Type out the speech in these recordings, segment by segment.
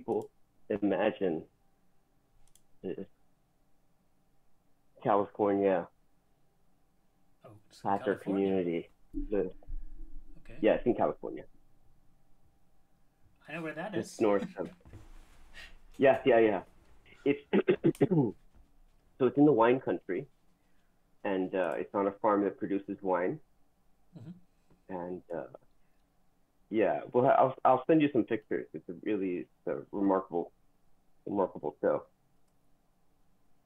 people imagine is California Oh, it's in hacker California. community. The, Okay. yeah, it's in California, I know where that just is. north of. Yeah, yeah, yeah. It's so it's in the wine country, and it's on a farm that produces wine. Hmm. And yeah, well, I'll send you some pictures. It's a remarkable show.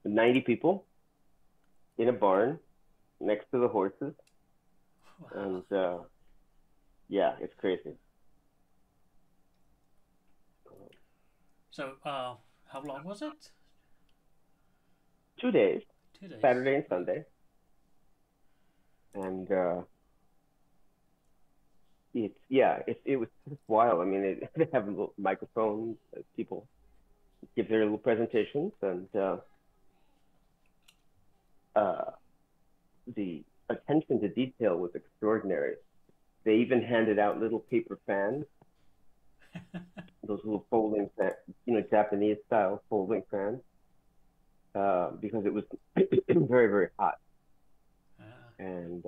90 people in a barn next to the horses, Wow. and yeah, it's crazy. So, how long was it? 2 days, 2 days. Saturday and Right. Sunday, and it was just wild. I mean, they have little microphones, people give their little presentations, and uh, the attention to detail was extraordinary. They even handed out little paper fans, those little folding fans, Japanese style folding fans, because it was very, very hot, Ah, and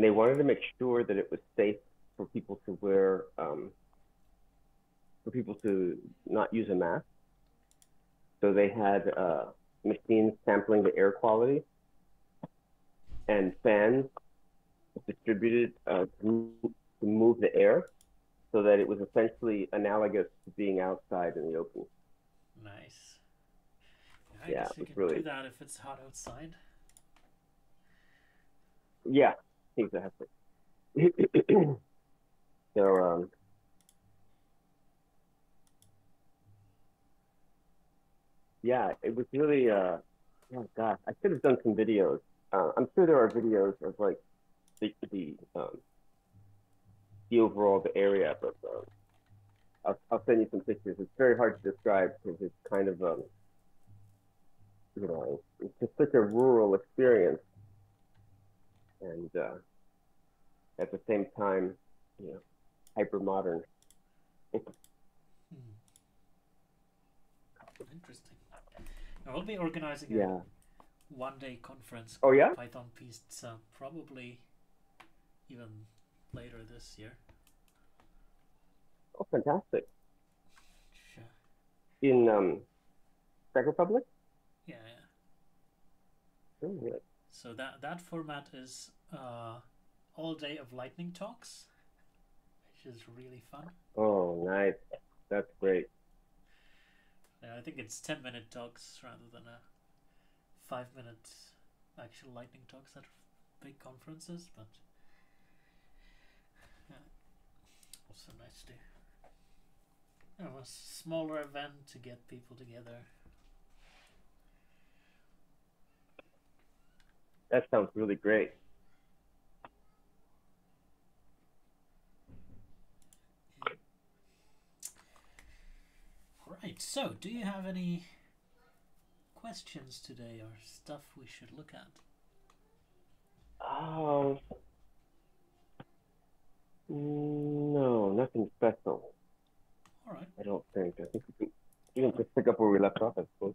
they wanted to make sure that it was safe for people to wear, for people to not use a mask. So they had machines sampling the air quality and fans distributed to move the air so that it was essentially analogous to being outside in the open. nice. Yeah, I Yeah, guess it you was can do really, that if it's hot outside. yeah, exactly. So, yeah, it was really, oh gosh, I should have done some videos. I'm sure there are videos of like the overall the area, but I'll send you some pictures. It's very hard to describe because it's kind of it's just such a rural experience, and at the same time, you know, hyper modern. Hmm, interesting. I will be organizing a Yeah. 1 day conference Oh called yeah. Python Pizza, probably even later this year. Oh, fantastic. Sure. In Czech Republic. Yeah, yeah. Oh, really? So that format is all day of lightning talks, which is really fun. Oh, nice. That's great. I think it's 10-minute talks rather than a 5 minute actual lightning talks at big conferences, but yeah, also nice to a smaller event to get people together. That sounds really great. Right. So, do you have any questions today or stuff we should look at? Oh, no, nothing special. All right. I don't think. I think we can just pick up where we left off, I suppose.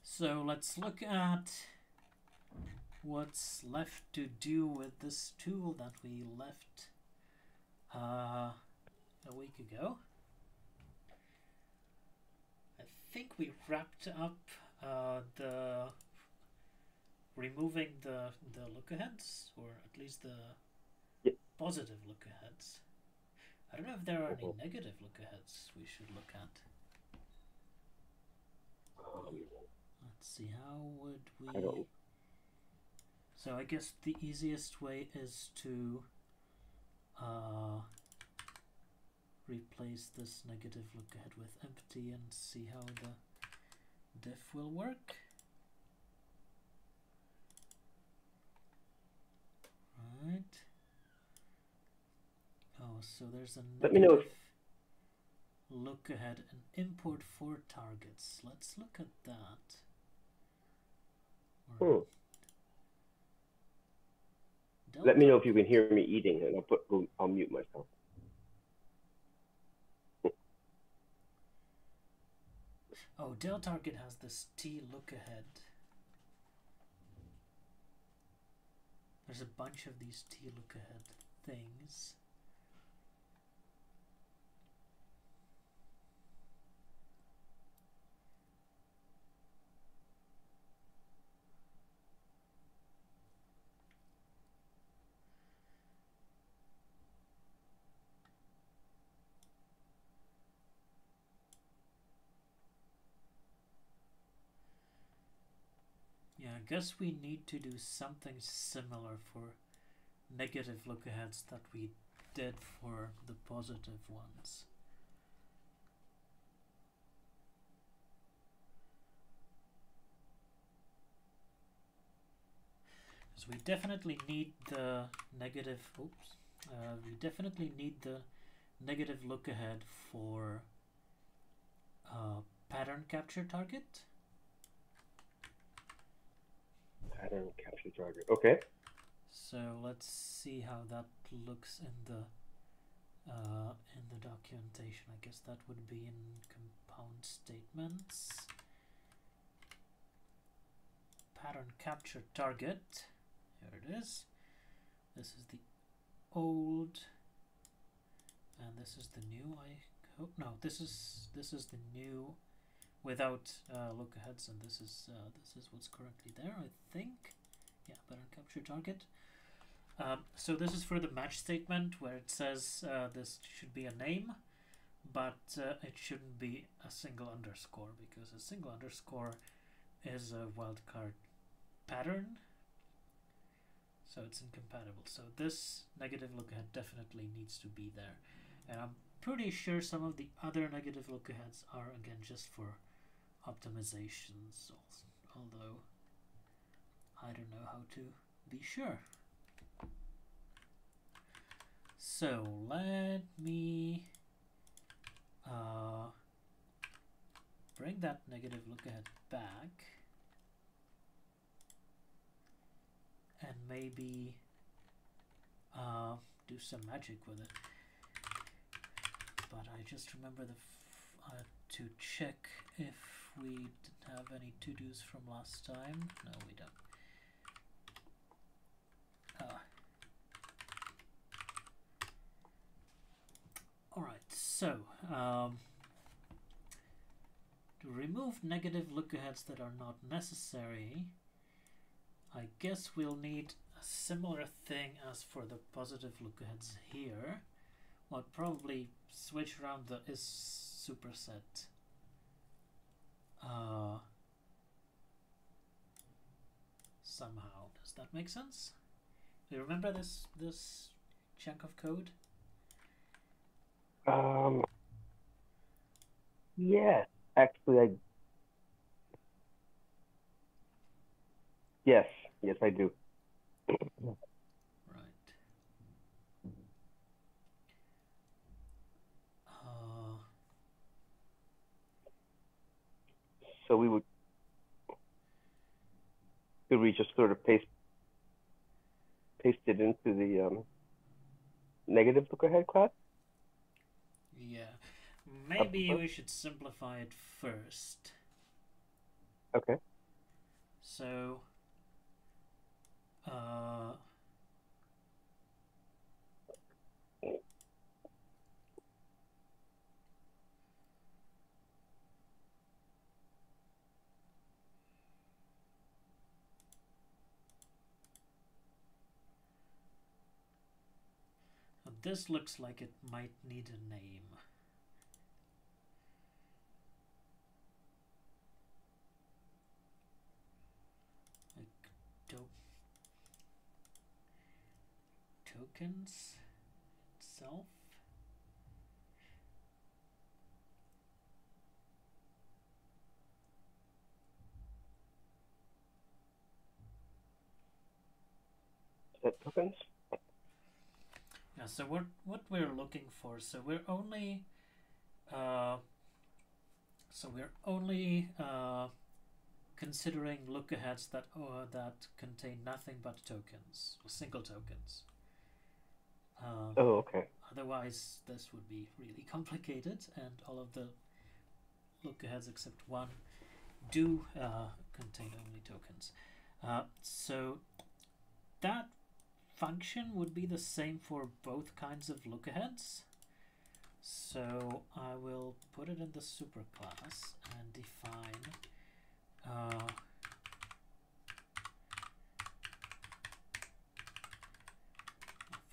So let's look at what's left to do with this tool that we left uh, a week ago. I think we wrapped up the removing the look aheads, or at least the Yeah. positive look aheads. I don't know if there are any Mhm. negative look aheads we should look at. Um, Let's see, how would I we. don't. So I guess the easiest way is to uh, replace this negative look ahead with empty and see how the diff will work. Right. Oh, so there's a Let me know negative if. look ahead and import for targets. Let's look at that. Or Hmm. Let me delta know if you can put. hear me eating, and I'll mute myself. Oh, del target has this T look ahead. There's a bunch of these T look ahead things. Yeah, I guess we need to do something similar for negative look aheads that we did for the positive ones. So we definitely need the negative, we definitely need the negative look ahead for pattern capture target. Pattern capture target. Okay. So let's see how that looks in the documentation. I guess that would be in compound statements. Pattern capture target. Here it is. This is the old, and this is the new. I hope no. This is the new without look aheads, and this is what's currently there. I think. Yeah, pattern capture target. So this is for the match statement where it says this should be a name, but it shouldn't be a single underscore, because a single underscore is a wildcard pattern, so it's incompatible. So this negative look ahead definitely needs to be there, and I'm pretty sure some of the other negative look aheads are again just for optimizations, although I don't know how to be sure. So let me bring that negative look ahead back, and maybe do some magic with it. But I just remember to check if we didn't have any to-dos from last time. No, we don't. Alright, so to remove negative look aheads that are not necessary, I guess we'll need a similar thing as for the positive look aheads here. We'll probably switch around the is superset. Somehow. Does that make sense? Do you remember this chunk of code? Yes, actually, yes, I do. Right. So could we just sort of paste it into the negative look ahead class? Yeah. Maybe we should simplify it first. Okay. So this looks like it might need a name. Like tokens itself. Set tokens? Yeah, so what we're looking for, so we're only considering look aheads that contain nothing but tokens, or single tokens. Oh, okay. Otherwise, this would be really complicated, and all of the lookaheads except one do contain only tokens. So that function would be the same for both kinds of lookaheads. So I will put it in the superclass and define a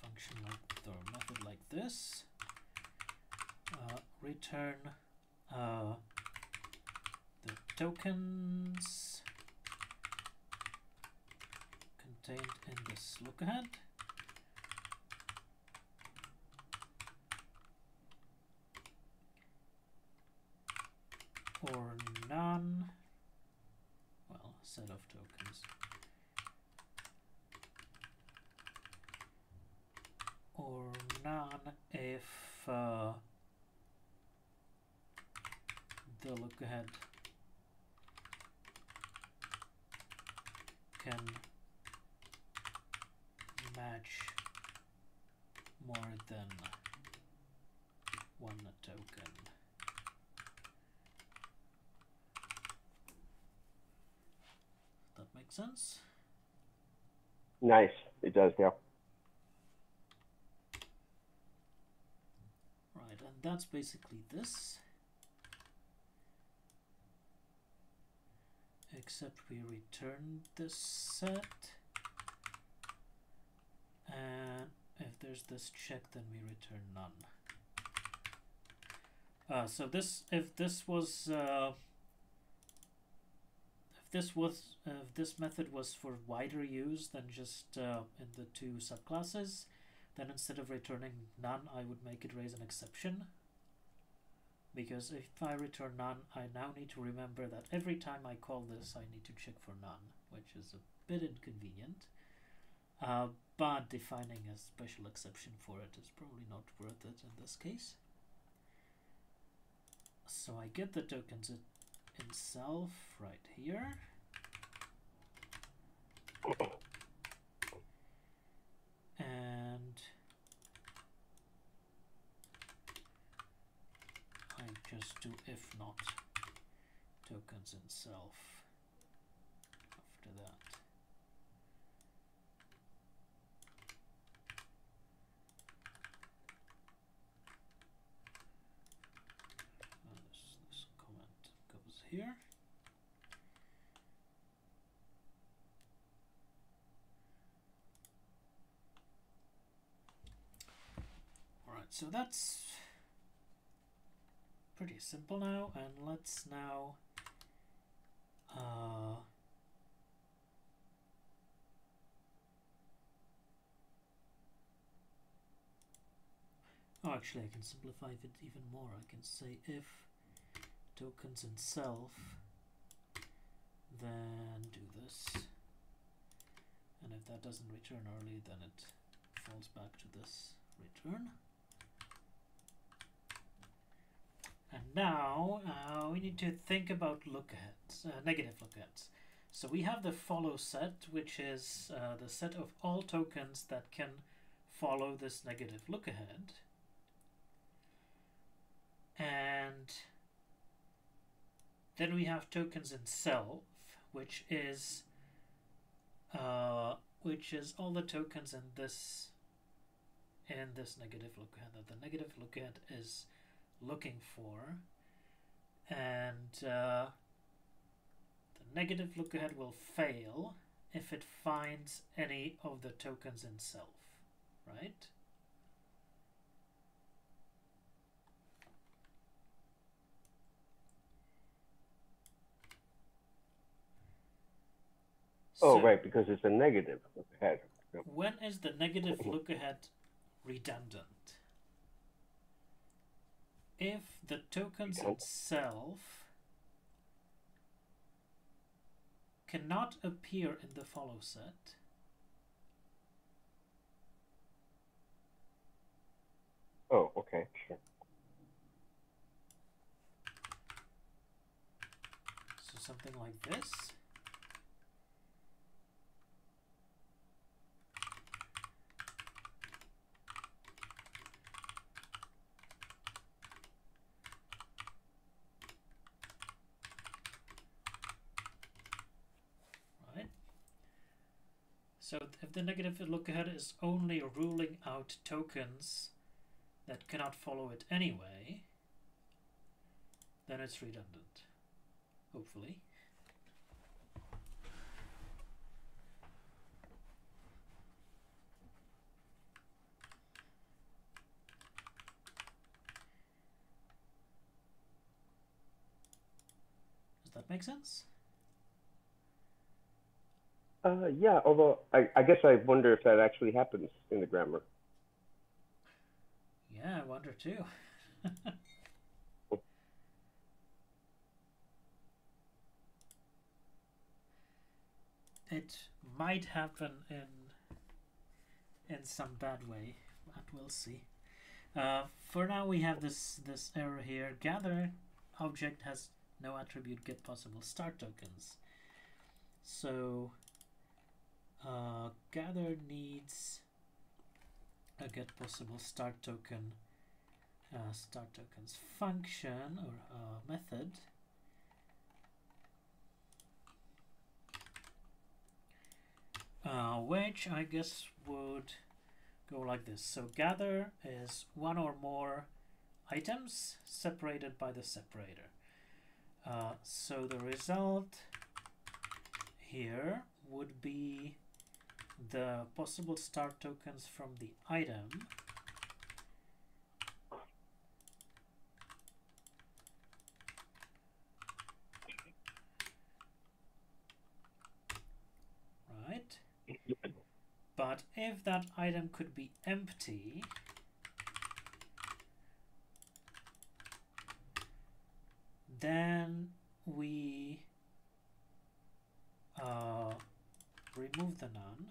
function or method like this. Return the tokens contained in this lookahead. Or none, well, set of tokens, or none if the lookahead can match more than one token. That makes sense? Nice. It does, yeah. Right, and that's basically this. Except we return this set. And if there's this check, then we return none. So this, if this method was for wider use than just in the two subclasses, then instead of returning none, I would make it raise an exception. Because if I return none, I now need to remember that every time I call this, I need to check for none, which is a bit inconvenient. But defining a special exception for it is probably not worth it in this case. So I get the tokens in self right here. And I just do if not tokens in self after that. This comment goes here. Alright, so that's pretty simple now, and let's now oh, actually I can simplify it even more. I can say if tokens in self, then do this, and if that doesn't return early, then it falls back to this return. And now we need to think about lookaheads, negative lookaheads. So we have the follow set, which is the set of all tokens that can follow this negative lookahead. And then we have tokens in self, which is all the tokens in this negative lookahead that the negative lookahead is looking for, and the negative lookahead will fail if it finds any of the tokens in self, right? Oh, So right, because it's a negative lookahead. Yep. when is the negative lookahead redundant? If the tokens in self cannot appear in the follow set, Oh, okay, sure. so something like this. So if the negative look ahead is only ruling out tokens that cannot follow it anyway, then it's redundant, hopefully. Does that make sense? Yeah, although I guess I wonder if that actually happens in the grammar. Yeah, I wonder too. It might happen in some bad way, but we'll see. For now, we have this error here. Gather object has no attribute get possible start tokens. So gather needs a get possible start token start tokens function or method. Which I guess would go like this. So gather is one or more items separated by the separator. So the result here would be the possible start tokens from the item right? But if that item could be empty, then we remove the none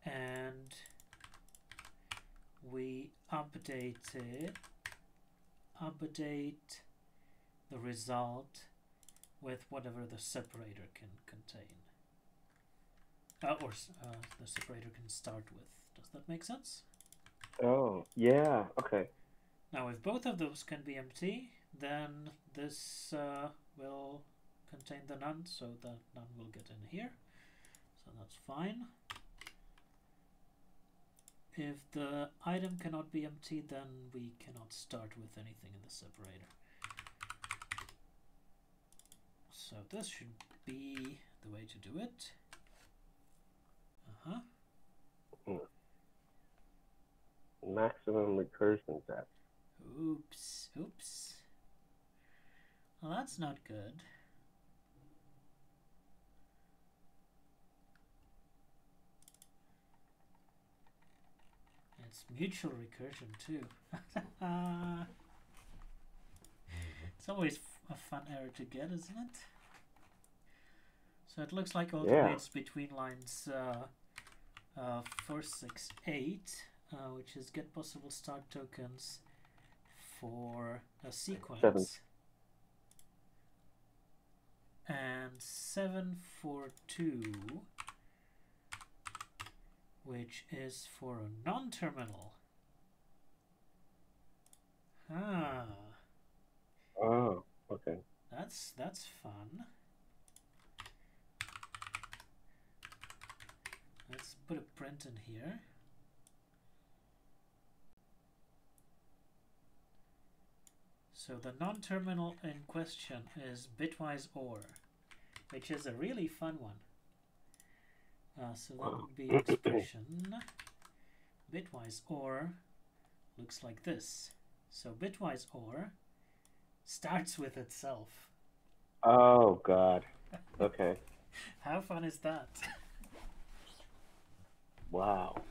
and we update the result with whatever the separator can contain, or the separator can start with. Does that make sense? Oh, yeah, okay. Now, if both of those can be empty, then this will contain the none, so the none will get in here. So that's fine. If the item cannot be empty, then we cannot start with anything in the separator. So this should be the way to do it. Maximum recursion depth. Oops. Well, that's not good. It's mutual recursion too. It's always a fun error to get, isn't it? So it looks like alternates between lines 4, 6, 8, which is get possible start tokens for a sequence. 7. And 7 for 2, which is for a non-terminal. Oh, okay. That's fun. Let's put a print in here. So the non-terminal in question is bitwise OR, which is a really fun one. So that would be expression bitwise OR looks like this. So bitwise OR starts with itself. Oh God. Okay. How fun is that? Wow.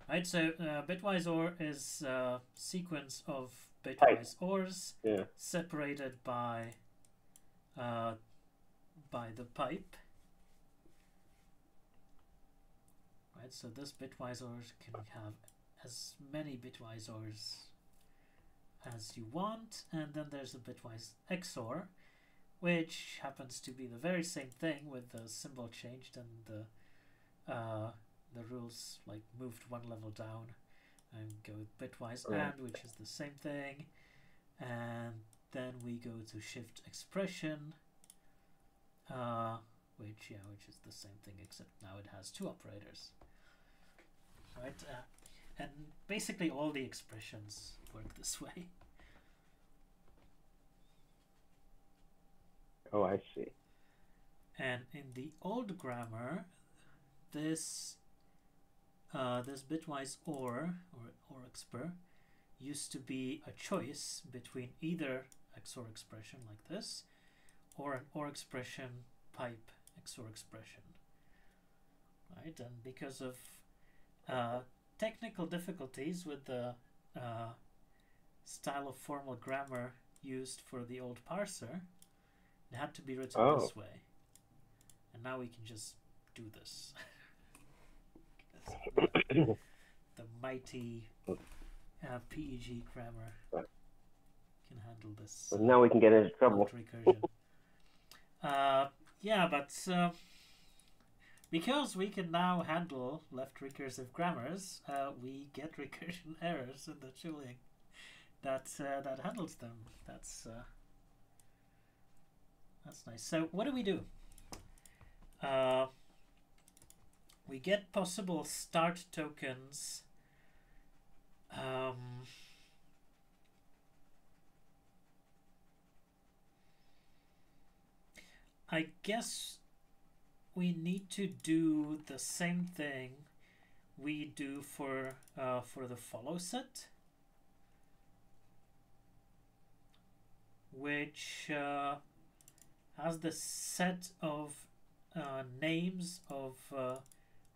Right, so bitwise OR is a sequence of bitwise ORs separated by the pipe. Right, so this bitwise OR can have as many bitwise ORs as you want, and then there's a bitwise XOR, which happens to be the very same thing with the symbol changed and the rules like moved one level down, and go with bitwise AND, which is the same thing, and then we go to shift expression, which is the same thing except now it has two operators, right? And basically all the expressions work this way. Oh, I see. And in the old grammar, this this bitwise or exper used to be a choice between either XOR expression like this or an OR expression pipe XOR expression, right? And because of technical difficulties with the style of formal grammar used for the old parser, it had to be written this way. And now we can just do this. The mighty PEG grammar can handle this. Now we can get into trouble. Recursion. Yeah, but because we can now handle left recursive grammars, we get recursion errors in the tooling that handles them. That's nice. So what do? We get possible start tokens. I guess we need to do the same thing we do for the follow set, which has the set of names of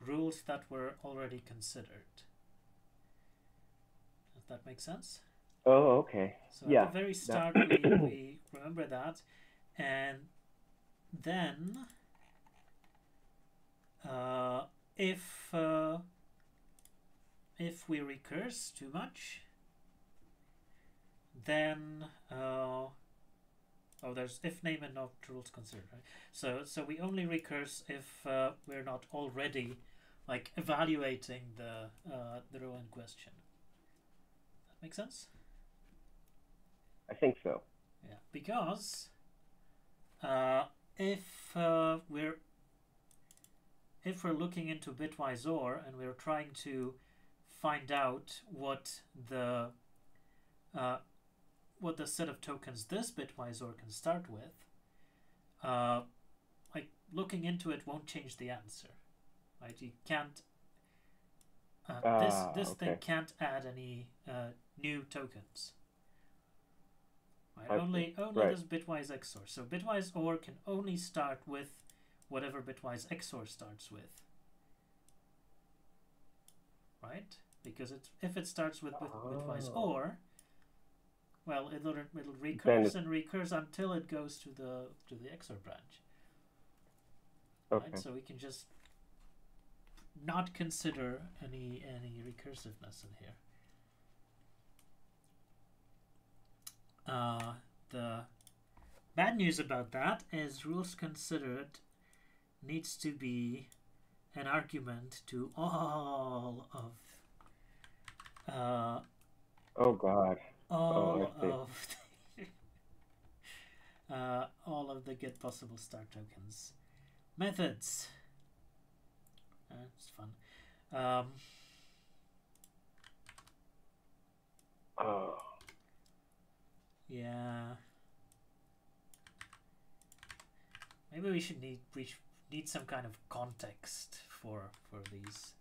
rules that were already considered. Does that make sense? Oh, okay. So at the very start, we remember that, and then if we recurse too much, then there's if name and not rules considered, right? So we only recurse if we're not already like evaluating the rule in question. That make sense? I think so. Yeah, because if we're looking into bitwise OR and we're trying to find out what the set of tokens this bitwise OR can start with, like looking into it won't change the answer, right? You can't. This thing can't add any new tokens. Right? Only this bitwise XOR. So bitwise OR can only start with whatever bitwise XOR starts with, right? Because if it starts with bitwise OR, well, it'll recurse and recurse until it goes to the XOR branch. Okay. Right? So we can just not consider any recursiveness in here. The bad news about that is rules considered needs to be an argument to all of oh god. all of the get possible start tokens methods. It's fun. Yeah. Maybe we need some kind of context for these.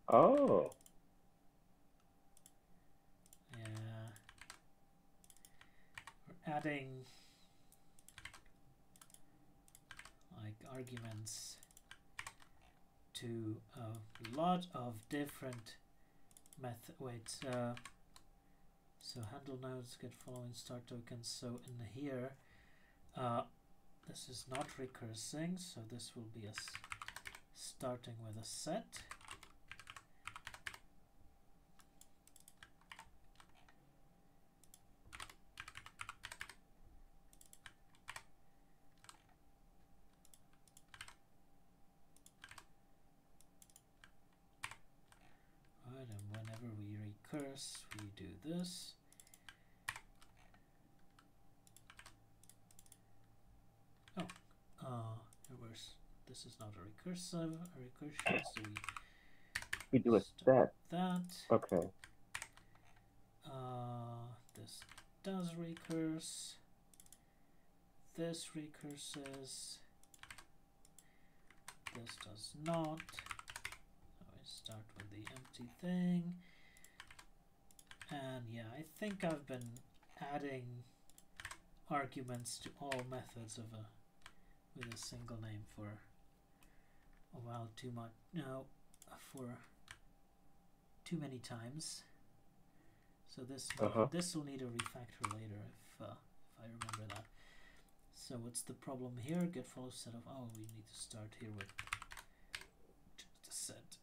Oh. Yeah. We're adding like arguments to a lot of different method. Wait. So handle nodes get following start tokens. So in here, this is not recursing. So this will be starting with a set. Right, and course, we do this. This is not a recursion, so we do a set. That. Okay. This does recurse. This recurses. This does not. So I start with the empty thing. And yeah, I think I've been adding arguments to all methods of with a single name for a while too much. No, for too many times. So this will need a refactor later if I remember that. So what's the problem here? Get follow set of. Oh, we need to start here with just a set.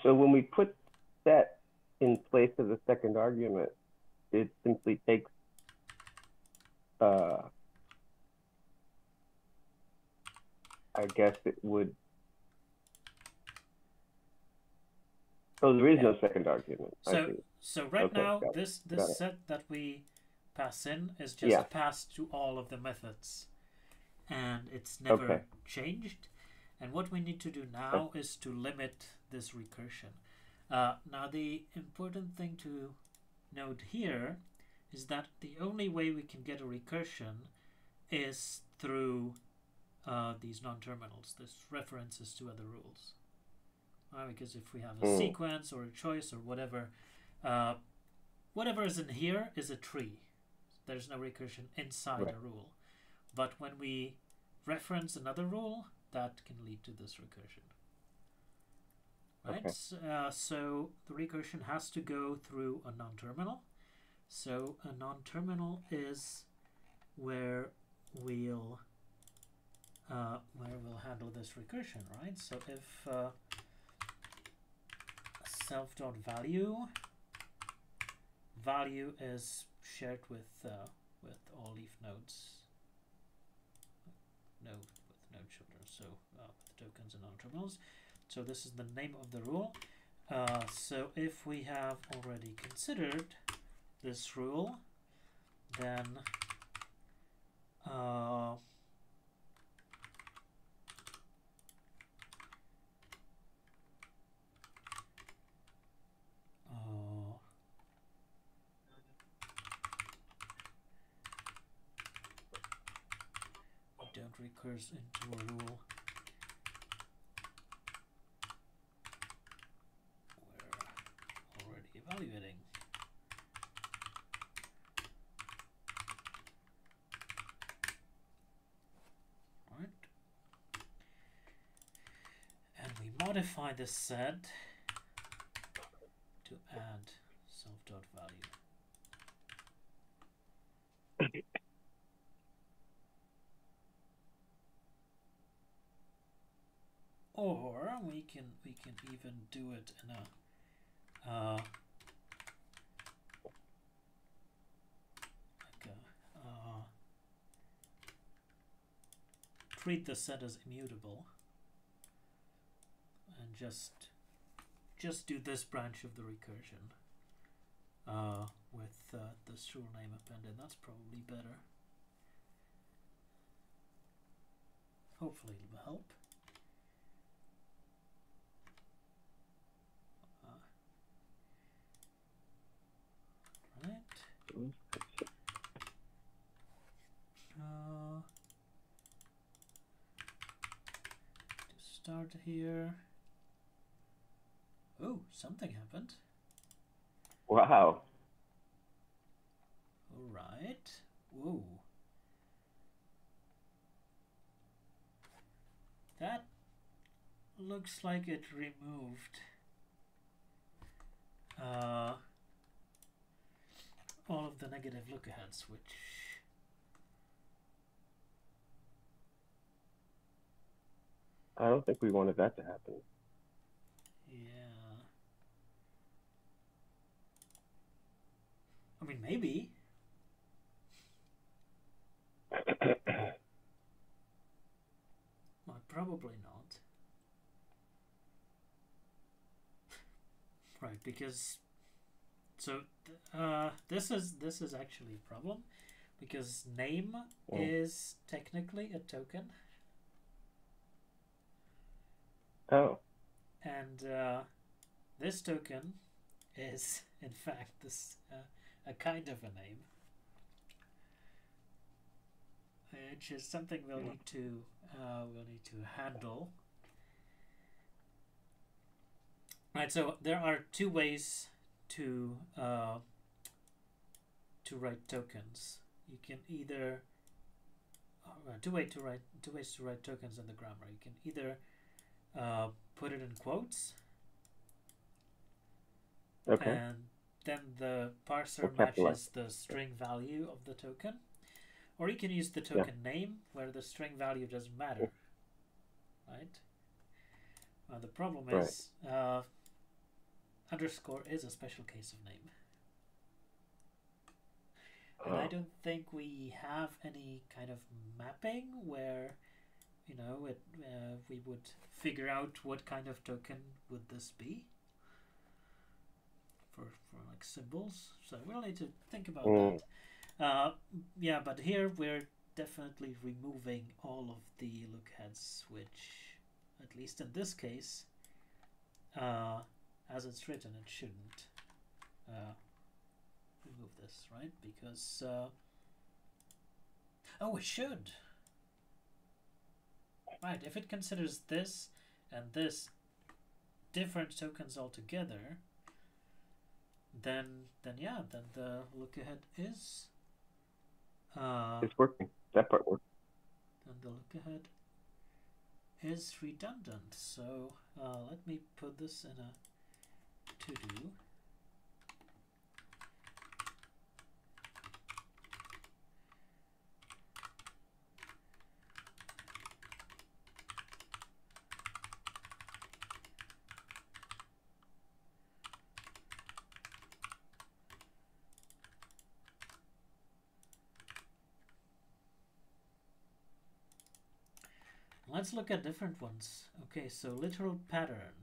So when we put set in place of the second argument, it simply takes I guess it would. Oh, there is no second argument. So right now, this set that we pass in is just passed to all of the methods, and it's never changed. And what we need to do now is to limit this recursion. Now, the important thing to note here is that the only way we can get a recursion is through these non-terminals. This references to other rules. Because if we have a sequence or a choice or whatever, whatever is in here is a tree. There's no recursion inside a rule. But when we reference another rule, that can lead to this recursion. Right? So the recursion has to go through a non-terminal. So a non-terminal is where we'll handle this recursion, right? So if self.value is shared with all leaf nodes, with node children, so with tokens and non-terminals. So this is the name of the rule. So if we have already considered this rule, then don't recurse into a rule we're already evaluating. Right. And we modify this set to add self.value. Or we can even do it in a treat the set as immutable and just do this branch of the recursion with this rule name appended. That's probably better. Hopefully it'll help. Right. To start here. Oh, something happened. Wow. All right. Whoa. That looks like it removed all of the negative lookaheads, which I don't think we wanted that to happen. Yeah. I mean, maybe. Well, probably not. because this is actually a problem because name is technically a token. Oh. And this token is in fact this a kind of a name, which is something we'll need to handle. Right. So there are two ways to write tokens. You can either two ways to write tokens in the grammar. You can either put it in quotes, Okay. and then the parser matches the string value of the token, or you can use the token name where the string value doesn't matter, right? The problem is underscore is a special case of name, and I don't think we have any kind of mapping where we would figure out what kind of token would this be for like symbols. So we'll need to think about that. Yeah, but here we're definitely removing all of the lookheads, which, at least in this case, as it's written, it shouldn't remove this, right? Because it should. Right, if it considers this and this different tokens altogether, then the look ahead is it's working. That part works. Then the look ahead is redundant. So let me put this in a to-do. Let's look at different ones. Okay, so literal pattern.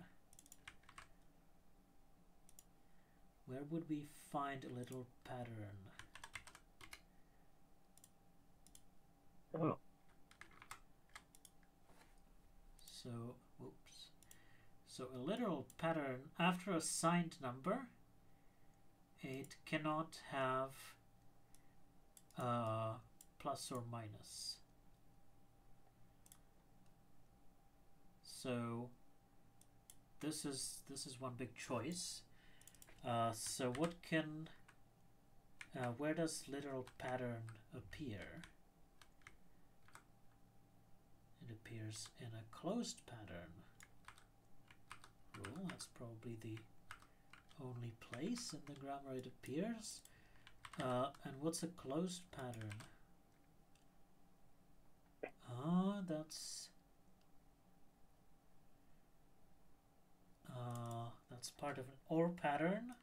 Where would we find a literal pattern? Oh. So, whoops. So a literal pattern, after a signed number, it cannot have plus or minus. So this is one big choice. So what can where does literal pattern appear? It appears in a closed pattern rule. That's probably the only place in the grammar it appears. And what's a closed pattern? That's part of an OR pattern,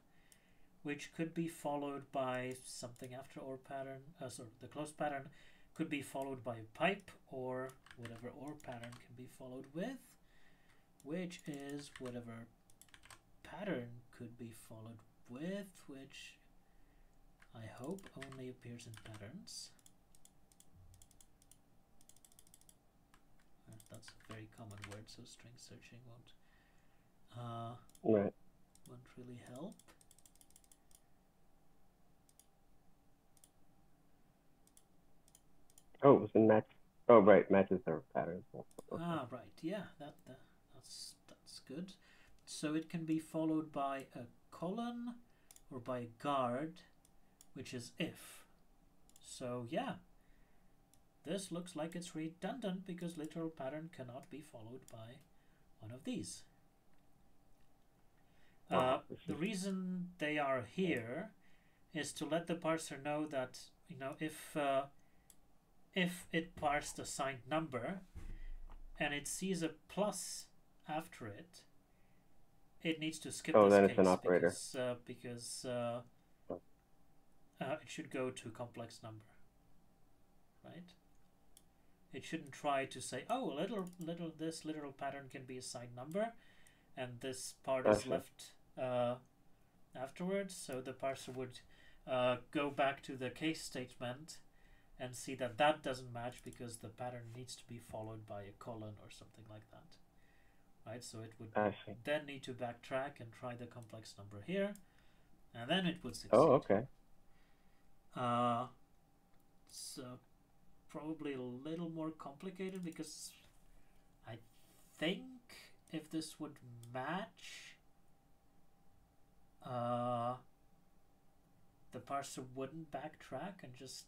which could be followed by something after OR pattern. Sorry, the closed pattern could be followed by a pipe, or whatever OR pattern can be followed with, which is whatever pattern could be followed with, which I hope only appears in patterns. That's a very common word, so string searching won't really help. Oh, it was in match. Oh, right, matches are patterns. Okay. Right, yeah, that's good. So it can be followed by a colon or by a guard, which is if. So yeah, this looks like it's redundant because literal pattern cannot be followed by one of these. The reason they are here is to let the parser know that, if it parsed a signed number and it sees a plus after it, it needs to skip this then case it's an operator. because it should go to a complex number, right? It shouldn't try to say, oh, this literal pattern can be a signed number, and this part is left afterwards. So the parser would go back to the case statement and see that that doesn't match because the pattern needs to be followed by a colon or something like that. Right, so it would I see. then need to backtrack and try the complex number here, and then it would succeed. Oh, okay. It's probably a little more complicated because I think if this would match, the parser wouldn't backtrack and just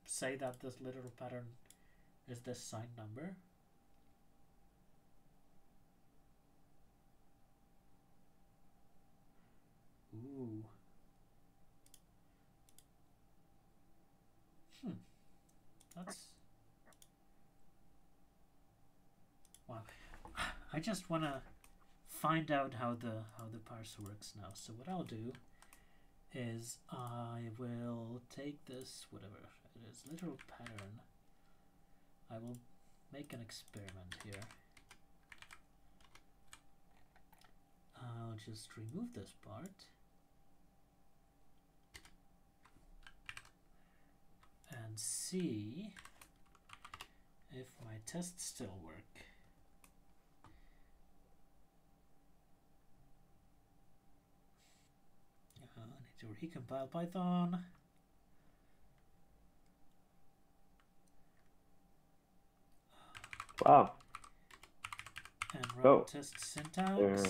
say that this literal pattern is this signed number. Ooh. That's... wow. I just want to find out how the parser works now. So what I'll do is I will take this, whatever it is, literal pattern. I will make an experiment here. I'll just remove this part. And see if my tests still work. I need to recompile Python. Wow. And run test syntax. Well,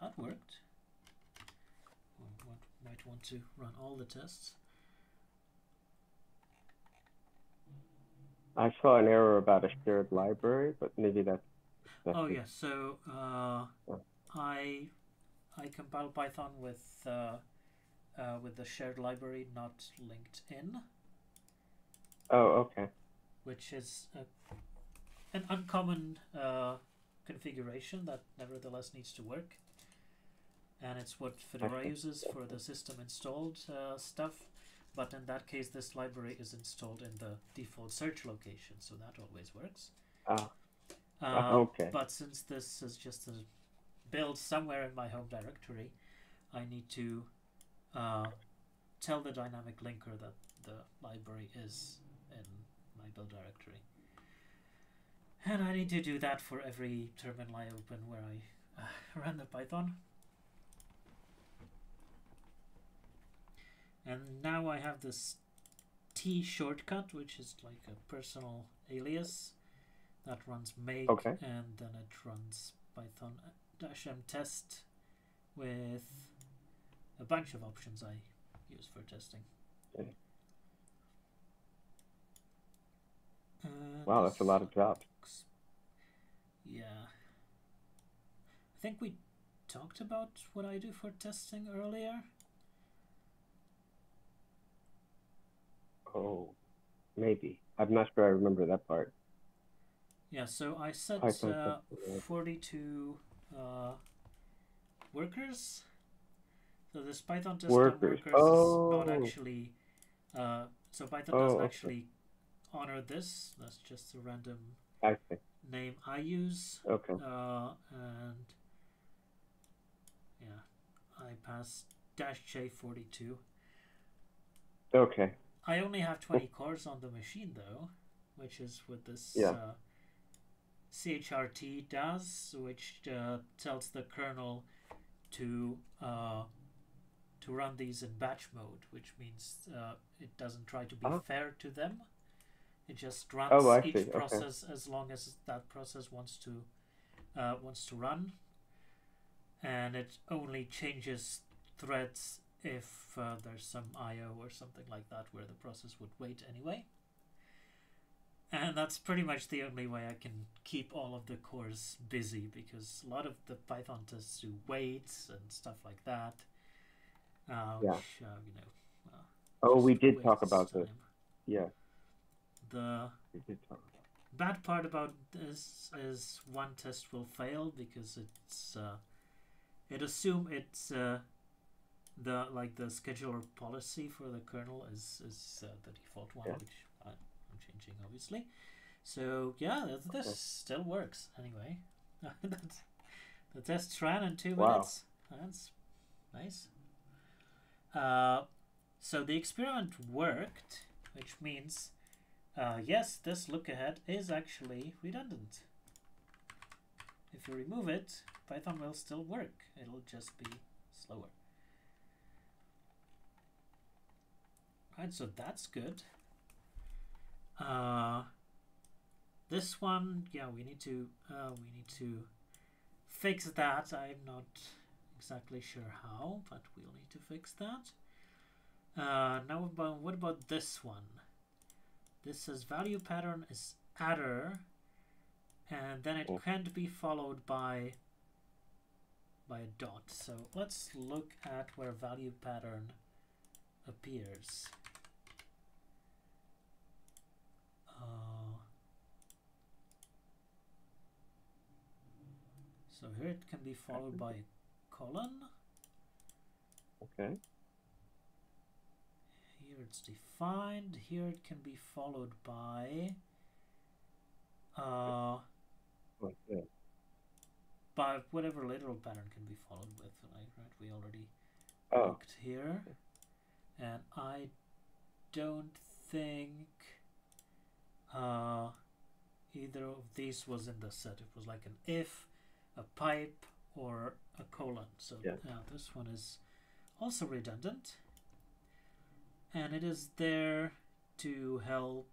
that worked. Might want to run all the tests. I saw an error about a shared library, but maybe that's oh yeah, so I compile Python with the shared library not linked in. Oh, okay. Which is an uncommon configuration that nevertheless needs to work. And it's what Fedora uses for the system installed stuff. But in that case, this library is installed in the default search location, so that always works. Okay. But since this is just a build somewhere in my home directory, I need to tell the dynamic linker that the library is in my build directory. And I need to do that for every terminal I open where I run the Python. And now I have this T shortcut, which is like a personal alias that runs make, and then it runs Python -m test with a bunch of options I use for testing. Okay. Wow, that's a lot of jobs. Yeah. I think we talked about what I do for testing earlier. Oh, maybe. I'm not sure I remember that part. Yeah, so I set 42 workers. So this Python test workers is not actually... so Python doesn't actually honor this. That's just a random name I use. Okay. And yeah, I pass -J42. Okay. I only have 20 cores on the machine though, which is what this CHRT does, which tells the kernel to run these in batch mode, which means it doesn't try to be fair to them. It just runs each process as long as that process wants to run, and it only changes threads if there's some I/O or something like that where the process would wait anyway. And that's pretty much the only way I can keep all of the cores busy, because a lot of the Python tests do waits and stuff like that. Which, we did talk about this. Yeah. The bad part about this is one test will fail because it assumes it's the scheduler policy for the kernel is the default one, which I'm changing obviously. So yeah, this still works anyway. The test ran in 2 Wow. minutes. That's nice. So the experiment worked, which means, yes, this look ahead is actually redundant. If you remove it, Python will still work. It'll just be slower. Right, so that's good. This one, yeah, we need to fix that. I'm not exactly sure how, but we'll need to fix that. Now, what about this one? This says value pattern is adder, and then it can't be followed by a dot. So let's look at where value pattern appears. So here it can be followed by a colon. Okay. Here it's defined. Here it can be followed by Okay. by whatever literal pattern can be followed with. Right? We already looked here, and I don't think either of these was in the set. It was like an if, a pipe, or a colon. So yeah, this one is also redundant, and it is there to help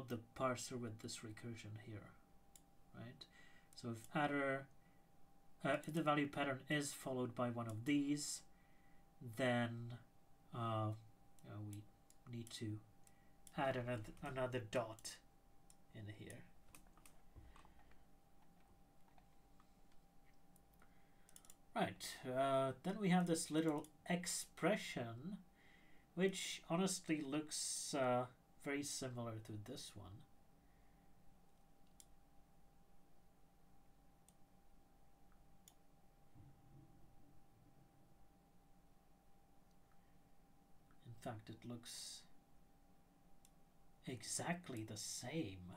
the parser with this recursion here, right? So if adder, if the value pattern is followed by one of these, then we need to add another dot in here. Right, then we have this little expression, which honestly looks very similar to this one. In fact, it looks exactly the same.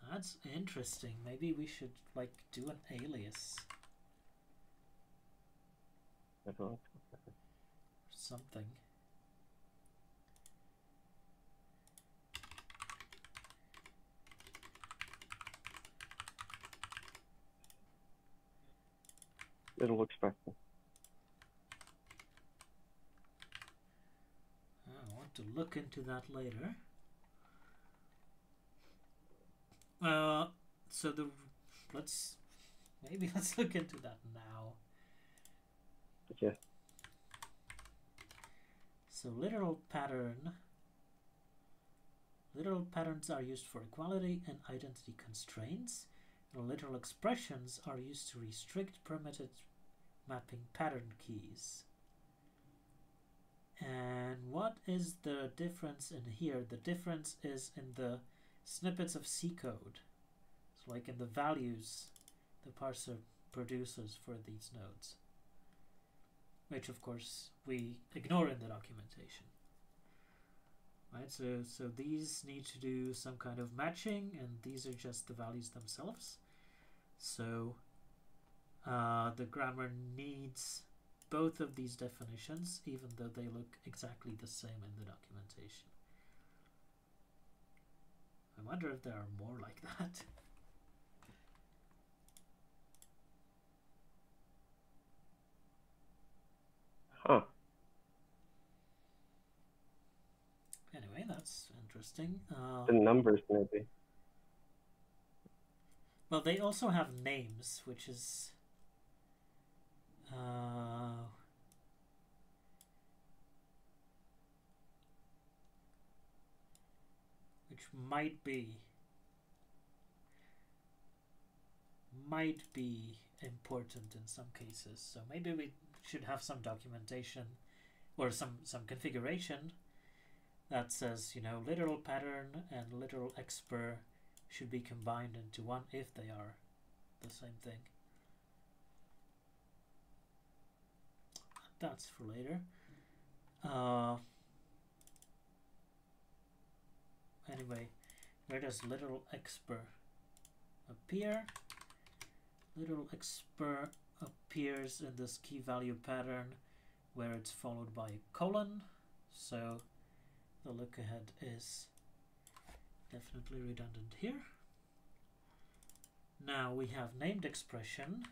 That's interesting. Maybe we should like do an alias. Something. Little expression. I want to look into that later. So let's look into that now. Yeah. So literal patterns are used for equality and identity constraints. And literal expressions are used to restrict permitted mapping pattern keys. And what is the difference in here? The difference is in the snippets of C code. So like in the values the parser produces for these nodes, which of course we ignore in the documentation. Right, so these need to do some kind of matching, and these are just the values themselves. So the grammar needs both of these definitions, even though they look exactly the same in the documentation. I wonder if there are more like that. Huh. Anyway, that's interesting. The numbers, maybe. Well, they also have names, which is which might be important in some cases. So maybe we should have some documentation or some configuration that says, you know, literal pattern and literal exper should be combined into one if they are the same thing. that's for later. Anyway, where does little expr appear? Little expr appears in this key value pattern where it's followed by a colon. So the look ahead is definitely redundant here. Now we have named expression.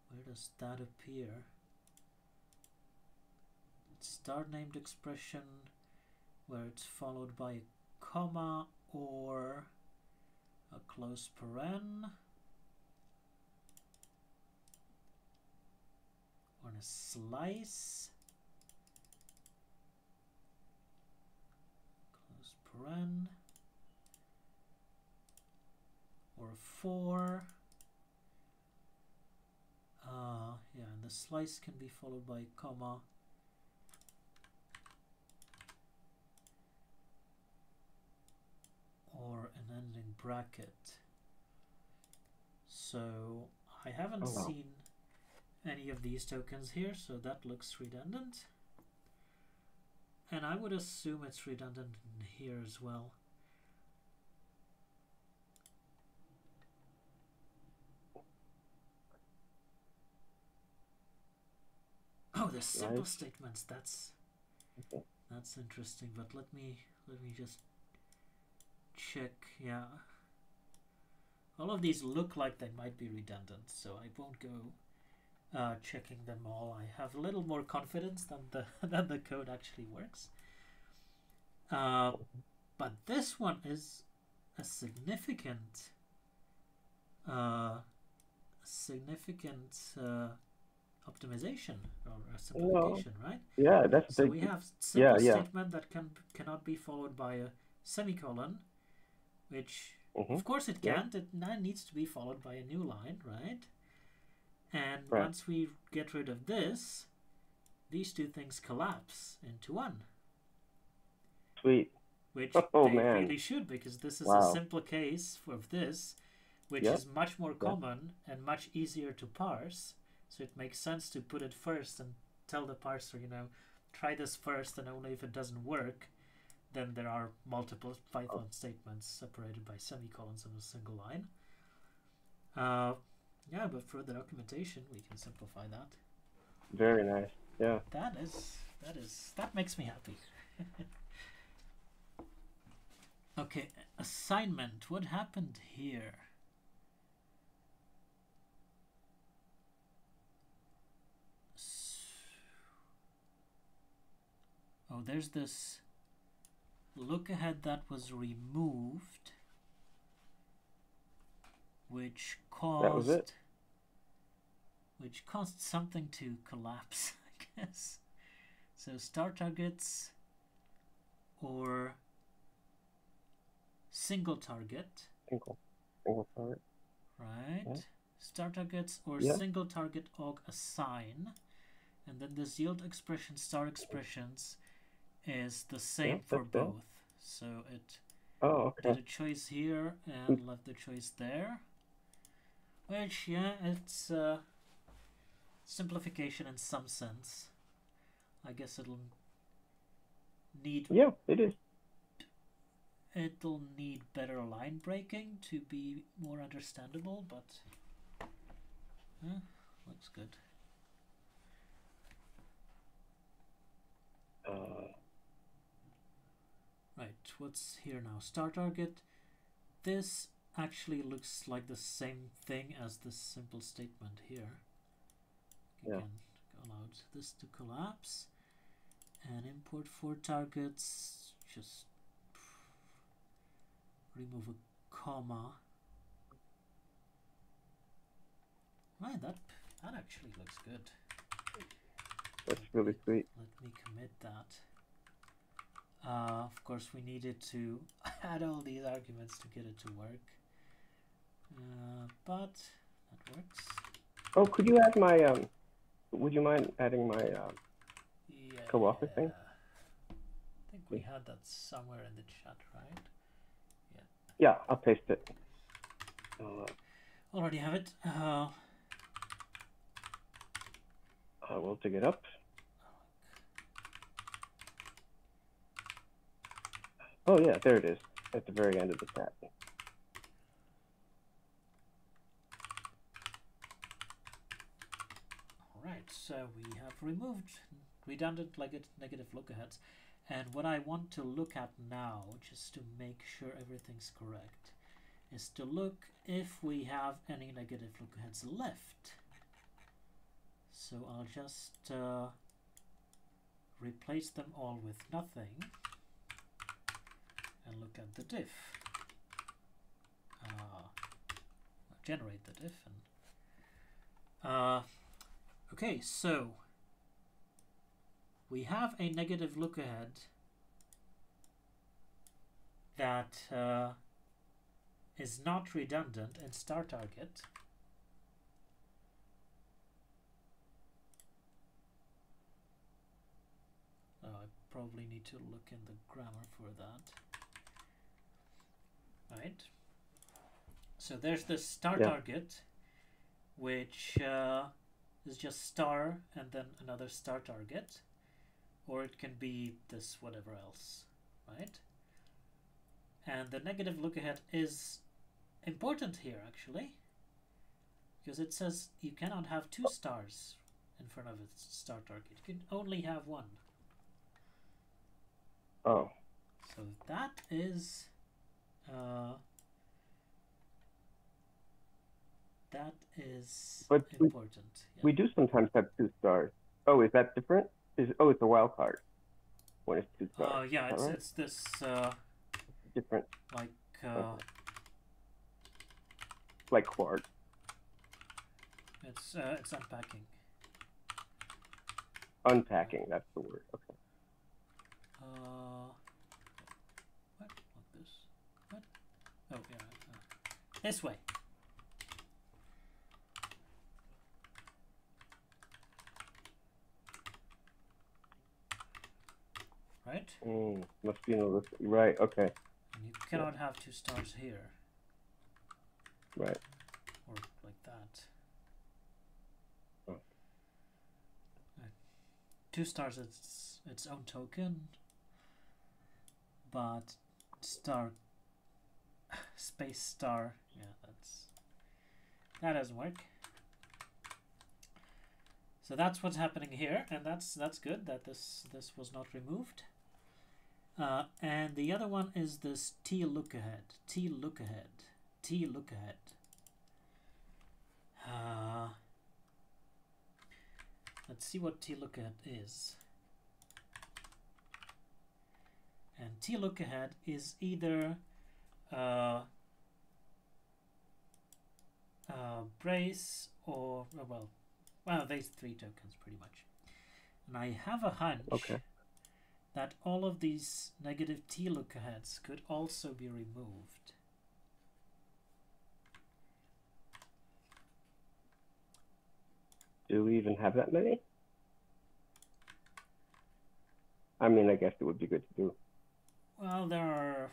Where does that appear? Start named expression where it's followed by a comma or a close paren or a slice, close paren, or a for. Yeah, and the slice can be followed by a comma or an ending bracket. So I haven't seen any of these tokens here, so that looks redundant. And I would assume it's redundant in here as well. Oh, the simple statements. That's interesting. But let me just check. Yeah, all of these look like they might be redundant, so I won't go checking them all. I have a little more confidence that the code actually works. But this one is a significant optimization or a simplification, right? Yeah, that's so we have simple statement that cannot be followed by a semicolon, which of course it can't. It needs to be followed by a new line, right? And once we get rid of this, these two things collapse into one. Sweet. Which they really should, because this is a simple case of this, which is much more common and much easier to parse. So it makes sense to put it first and tell the parser, try this first, and only if it doesn't work, then there are multiple Python statements separated by semicolons in a single line. Yeah, but for the documentation, we can simplify that. Very nice. Yeah. That makes me happy. Okay, assignment. What happened here? Oh, there's this look ahead that was removed, which caused something to collapse, I guess. So start targets or single target. Single target. Right. Yeah. Start targets or single target aug assign. And then this yield expression star expressions is the same for both. So it did a choice here and left the choice there. Which, it's simplification in some sense. I guess it'll need... Yeah, it is. It'll need better line breaking to be more understandable, but looks good. Right, what's here now? Start target. This actually looks like the same thing as this simple statement here. You can allow this to collapse and import for targets. Just remove a comma. Right, that actually looks good. That's really sweet. Let me commit that. Of course, we needed to add all these arguments to get it to work. But that works. Oh, could you add my would you mind adding my co-author thing? I think we had that somewhere in the chat, right? Yeah, Yeah, I'll paste it. Already have it. I will dig it up. Oh yeah, there it is at the very end of the chat. Alright, so we have removed redundant negative lookaheads. And what I want to look at now, just to make sure everything's correct, is to look if we have any negative lookaheads left. So I'll just replace them all with nothing and look at the diff. Generate the diff. And, okay, so we have a negative lookahead that is not redundant in star target. I probably need to look in the grammar for that. Right. So there's the star target, which is just star and then another star target, or it can be this whatever else, right? And the negative lookahead is important here actually, because it says you cannot have two stars in front of its star target. You can only have one. Oh. So that is important. We do sometimes have two stars. Oh, is that different? It's a wild card when it's two stars. Yeah, right? it's this different, like like quark. It's unpacking. Unpacking, that's the word. Okay. What? Like this? What? Oh yeah. This way. Right? Must be in the list. Right, okay. And you cannot have two stars here. Right. Or like that. Oh. Right. Two stars, it's its own token. But star, space star, yeah, that doesn't work. So that's what's happening here, and that's good that this was not removed. And the other one is this T lookahead. Let's see what T lookahead is. And T lookahead is either brace or well, these three tokens pretty much. And I have a hunch that all of these negative T lookaheads could also be removed. Do we even have that many? I mean, I guess it would be good to do. Well, there are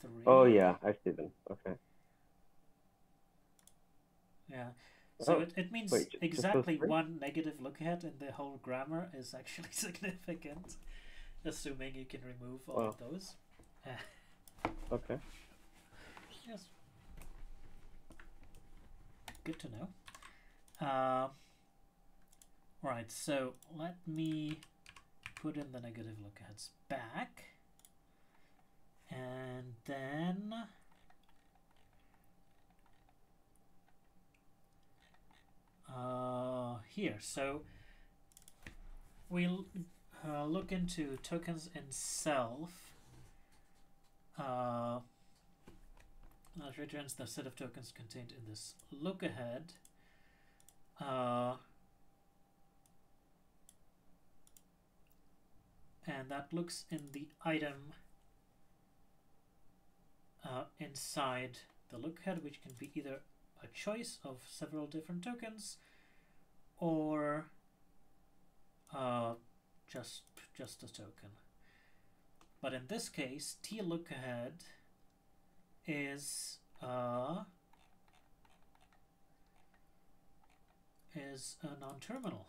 3. Oh yeah, I see them. Okay. Yeah. So it means exactly one negative lookahead in the whole grammar is actually significant, assuming you can remove all of those. Okay. Yes. Good to know. Right, so let me put in the negative lookaheads back. And then here, so we'll look into tokens in self. That returns the set of tokens contained in this lookahead. And that looks in the item inside the lookahead, which can be either a choice of several different tokens or just a token. But in this case, T lookahead is a non-terminal.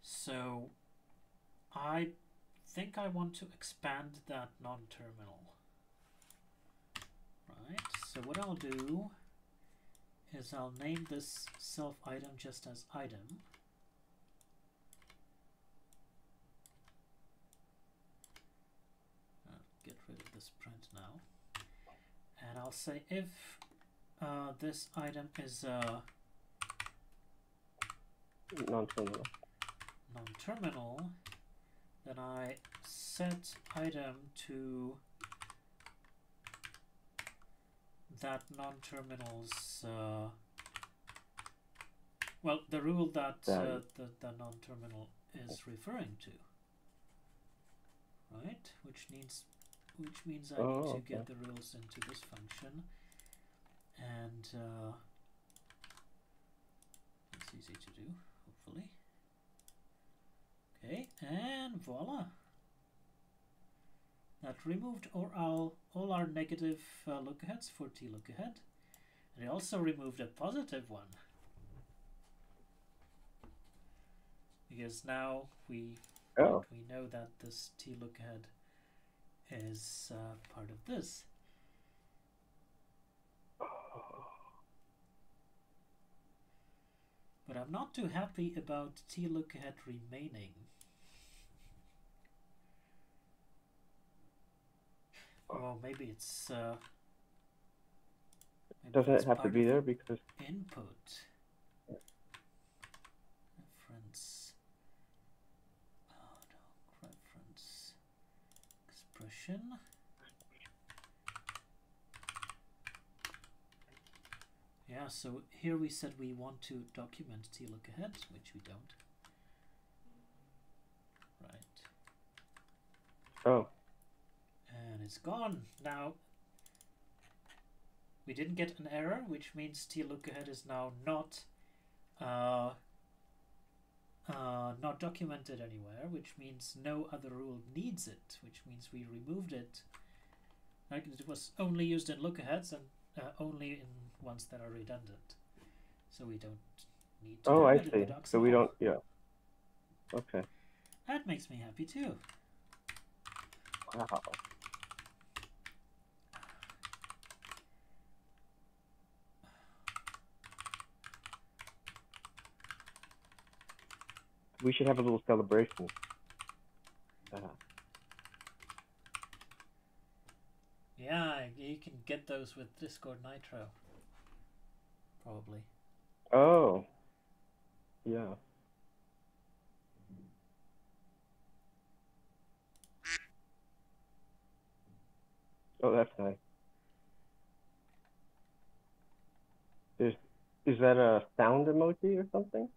So I think I want to expand that non-terminal. Right, so what I'll do is I'll name this self item just as item. I'll get rid of this print now. And I'll say if this item is a non-terminal, then I set item to that non-terminal's well, the rule that the non-terminal is referring to, right? Which means I need to get the rules into this function, and it's easy to do, hopefully. Okay, and voila. That removed all our negative lookaheads for T lookahead, and it also removed a positive one, because now we know that this T lookahead is part of this. But I'm not too happy about T lookahead remaining. Well, maybe it's doesn't it have to be there because input reference reference expression. Yeah, so here we said we want to document T lookahead, which we don't. Right. Oh. And it's gone. Now we didn't get an error, which means T lookahead is now not documented anywhere, which means no other rule needs it, which means we removed it. Like, it was only used in lookaheads and only in ones that are redundant, so we don't need to. Oh, I see. So we don't. Yeah. Okay. That makes me happy too. Wow. We should have a little celebration. Yeah, you can get those with Discord Nitro. Probably. Oh. Yeah. Oh, that's nice. Is that a sound emoji or something?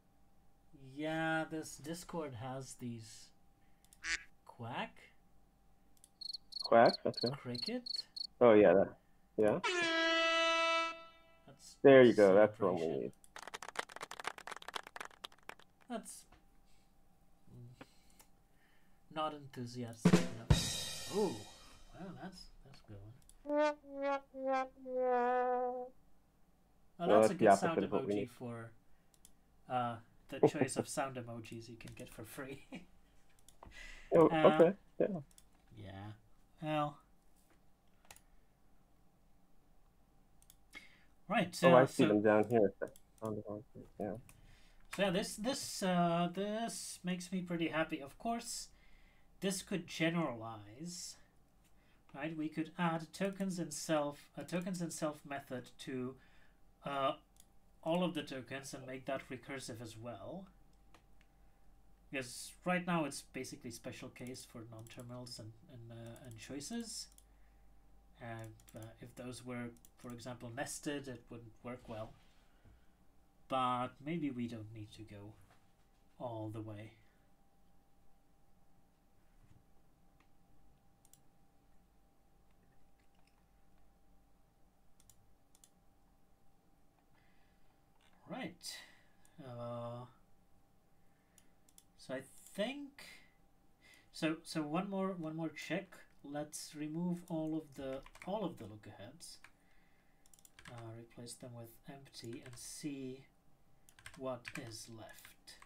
Yeah, this Discord has these quack. Quack? Okay. Cricket. Oh yeah, yeah. There you go. That's what we need. That's not enthusiastic enough. Oh, well, that's going. Oh, that's a good sound emoji for the choice of sound emojis you can get for free. Oh, okay. Yeah. Yeah. Well. Right. Oh, I see them down here. Yeah. So yeah, this makes me pretty happy. Of course, this could generalize. Right, we could add tokens in self method to all of the tokens and make that recursive as well. Because right now it's basically special case for non-terminals and choices. And if those were, for example, nested, it wouldn't work well. But maybe we don't need to go all the way. Right. So I think So one more check. Let's remove all of the look aheads. Replace them with empty and see what is left.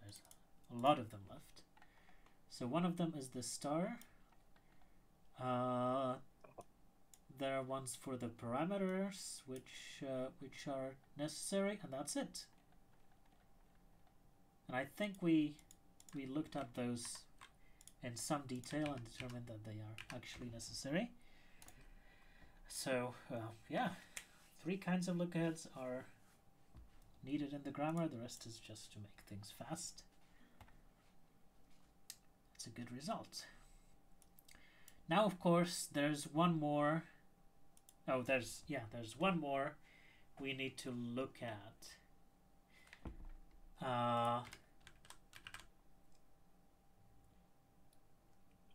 There's a lot of them left. So one of them is the star. There are ones for the parameters which are necessary, and that's it. And I think we looked at those in some detail and determined that they are actually necessary. So yeah, 3 kinds of lookaheads are needed in the grammar. The rest is just to make things fast. It's a good result. Now, of course, there's one more. Oh, there's one more we need to look at.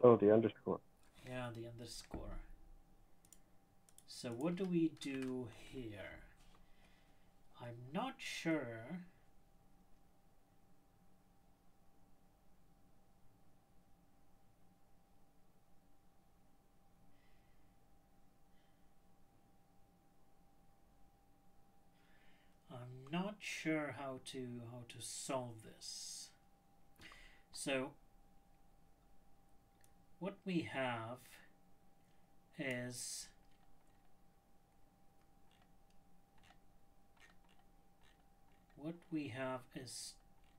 Oh, the underscore. Yeah, the underscore. So what do we do here? I'm not sure. I'm not sure how to solve this. So what we have is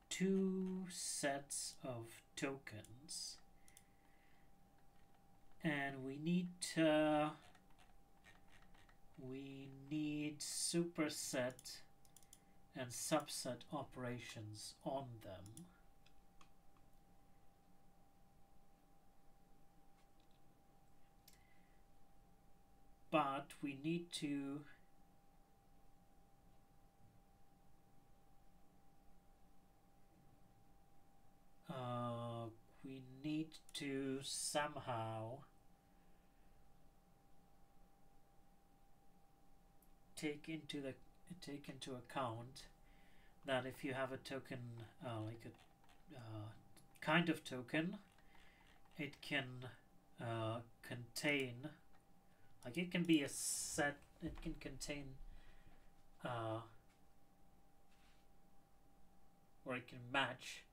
two sets of tokens, and we need superset and subset operations on them. But we need to somehow take into account that if you have a token like a kind of token, it can contain, like, it can be a set, it can contain or it can match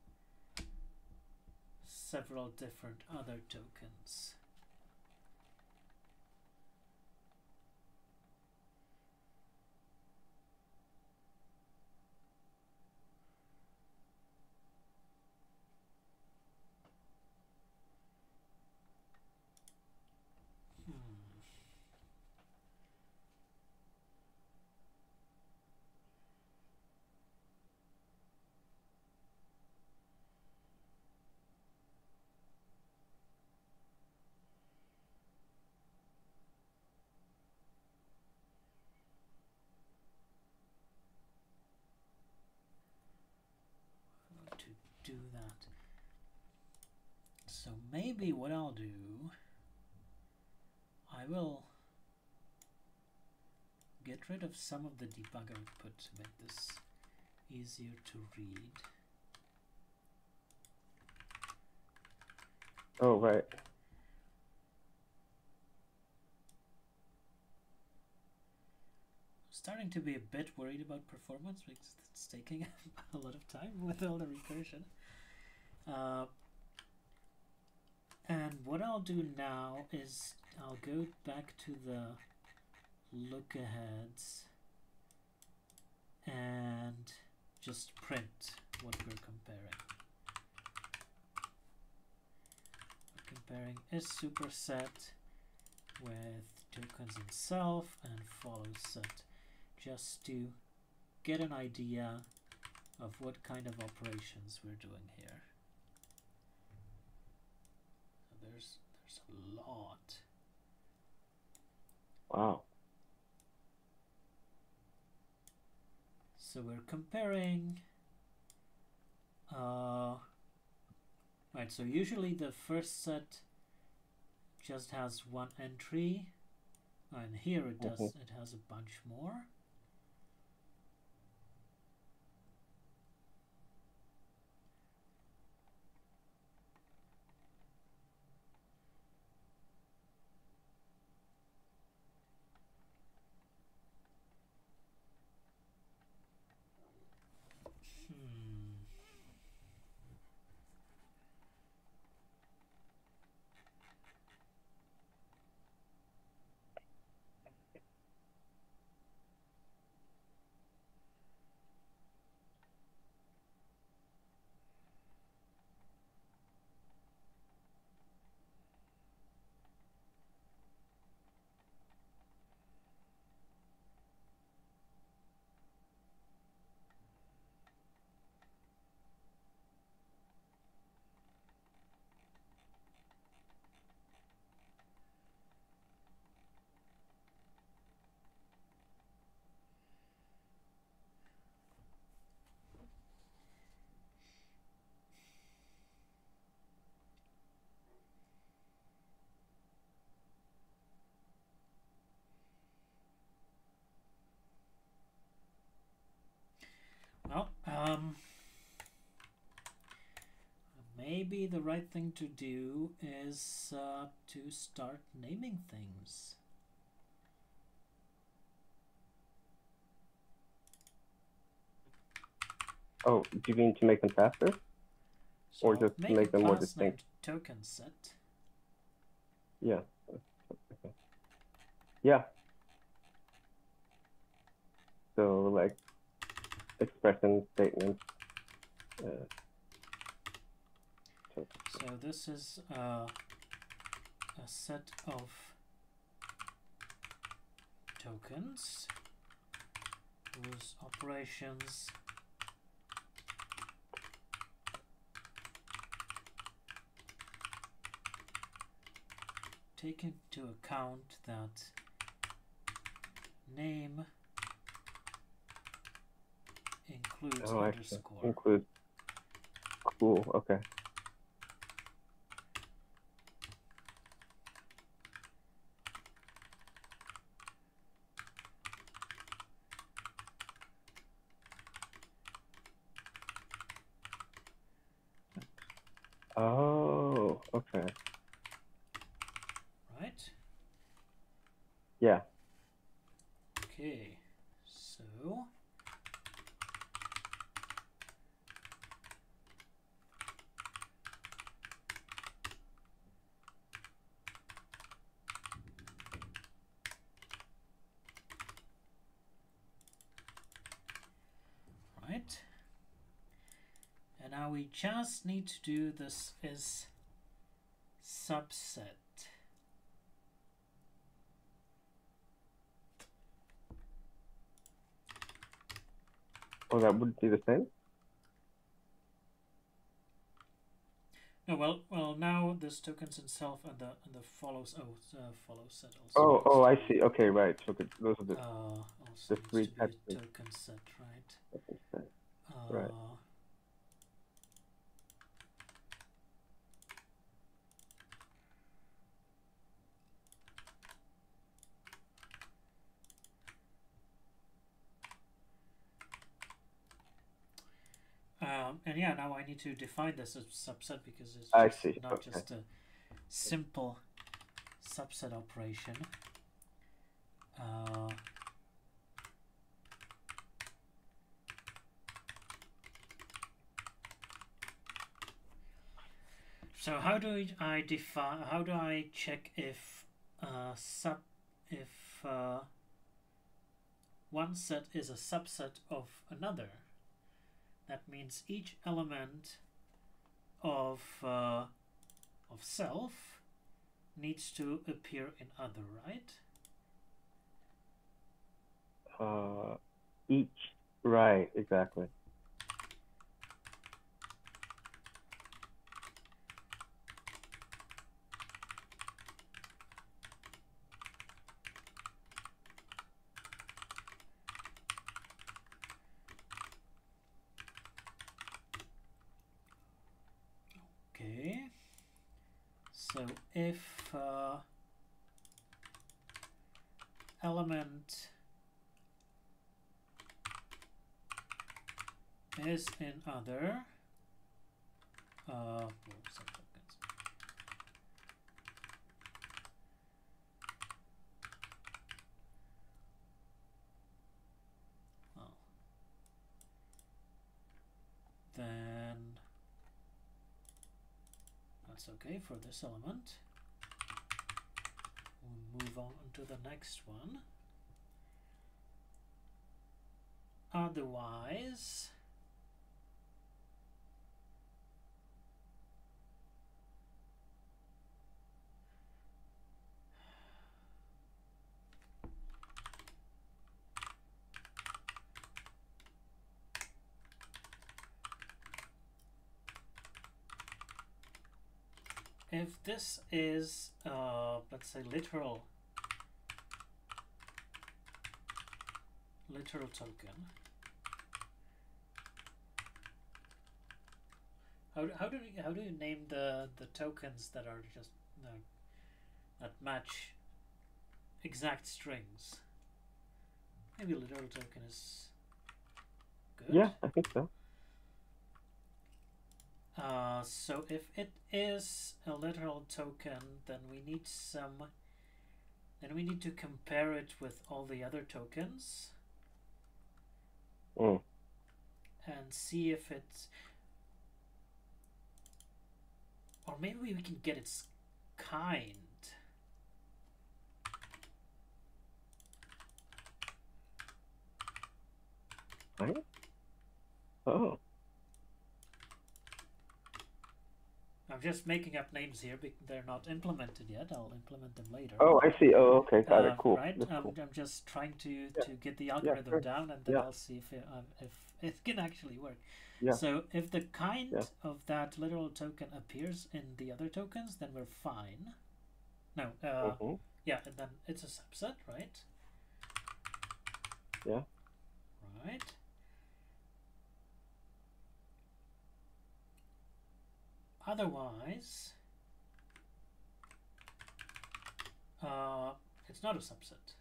several different other tokens. To do that. So maybe what I'll do, I will get rid of some of the debug output to make this easier to read. Oh, right. Starting to be a bit worried about performance because it's taking a lot of time with all the recursion. And what I'll do now is I'll go back to the look aheads and just print what we're comparing. We're comparing is superset with tokens in self and follow set, just to get an idea of what kind of operations we're doing here. There's a lot. Wow. So we're comparing. Right. So usually the first set just has one entry, and here it does. It has a bunch more. Well, maybe the right thing to do is to start naming things. Oh, do you mean to make them faster? So Or just to make a make them more class named distinct? token set. Yeah. Okay. Yeah. So like expression statements. So this is a set of tokens whose operations take into account that name includes underscore. Includes. Cool. Okay. Oh, okay. Right? Yeah. Okay, so right, and now we just need to do this is subset. Oh, that would be the same? No, well, now this tokens itself and the follows. Oh, follow set Oh, also. I see. Okay, right. So those are Also the needs three to be types a of token set, right? tokens. Right. And yeah, now I need to define this as subset because it's I just see. not Okay. just a simple subset operation. So how do I define? How do I check if one set is a subset of another? That means each element of self needs to appear in other, right? Each. Right. Exactly. Okay. So if element is in other then that's okay for this element. We'll move on to the next one. Otherwise, if this is let's say literal token, how do you name the tokens that are just that match exact strings? Maybe literal token is Good. Yeah, I think so. So if it is a literal token, then we need to compare it with all the other tokens Mm. and see if it's, or maybe we can get its kind. Right? Oh. I'm just making up names here because they're not implemented yet. I'll implement them later. Oh, I see. Oh, okay. Got it. Cool. Right? That's cool. I'm just trying to Yeah. get the Yeah, algorithm sure. down, and then Yeah. I'll see if it can actually work. Yeah. So if the kind Yeah. of that literal token appears in the other tokens, then we're fine. No, Mm-hmm. yeah, and then it's a subset, right? Yeah. Right. Otherwise, it's not a subset,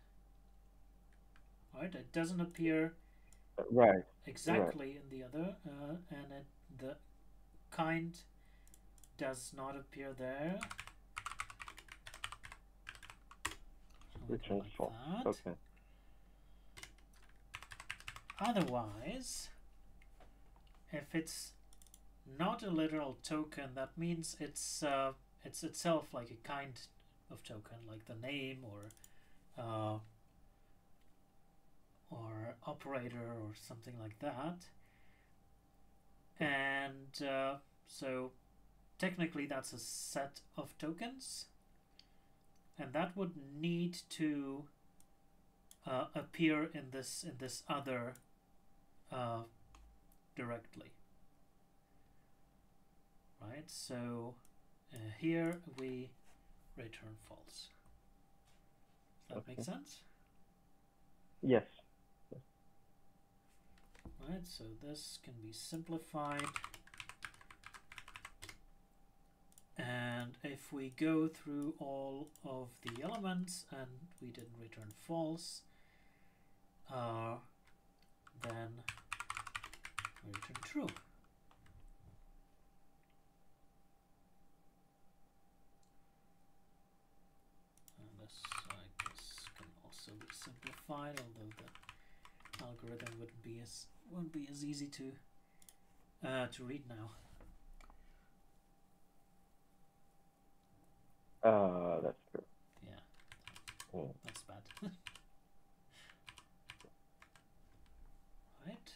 right? It doesn't appear Right. exactly in the other, and the kind does not appear there. Return Like false. that. Okay. Otherwise, if it's not a literal token, that means it's itself like a kind of token, like the name or operator or something like that. And so technically that's a set of tokens, and that would need to appear in this other directly, right? So here we return false. Does that make sense? Yes. Right, so this can be simplified, and if we go through all of the elements and we didn't return false, then we return true. And this, I guess, can also be simplified, although the algorithm won't be as easy to read now. That's true. Yeah, that's bad. Right.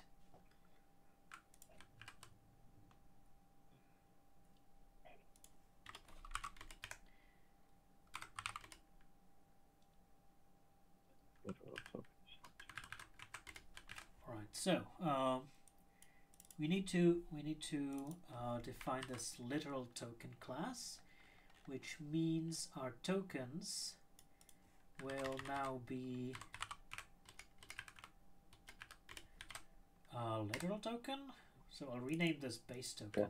Right. So we need to define this literal token class, which means our tokens will now be a literal token. So I'll rename this base token. Yeah.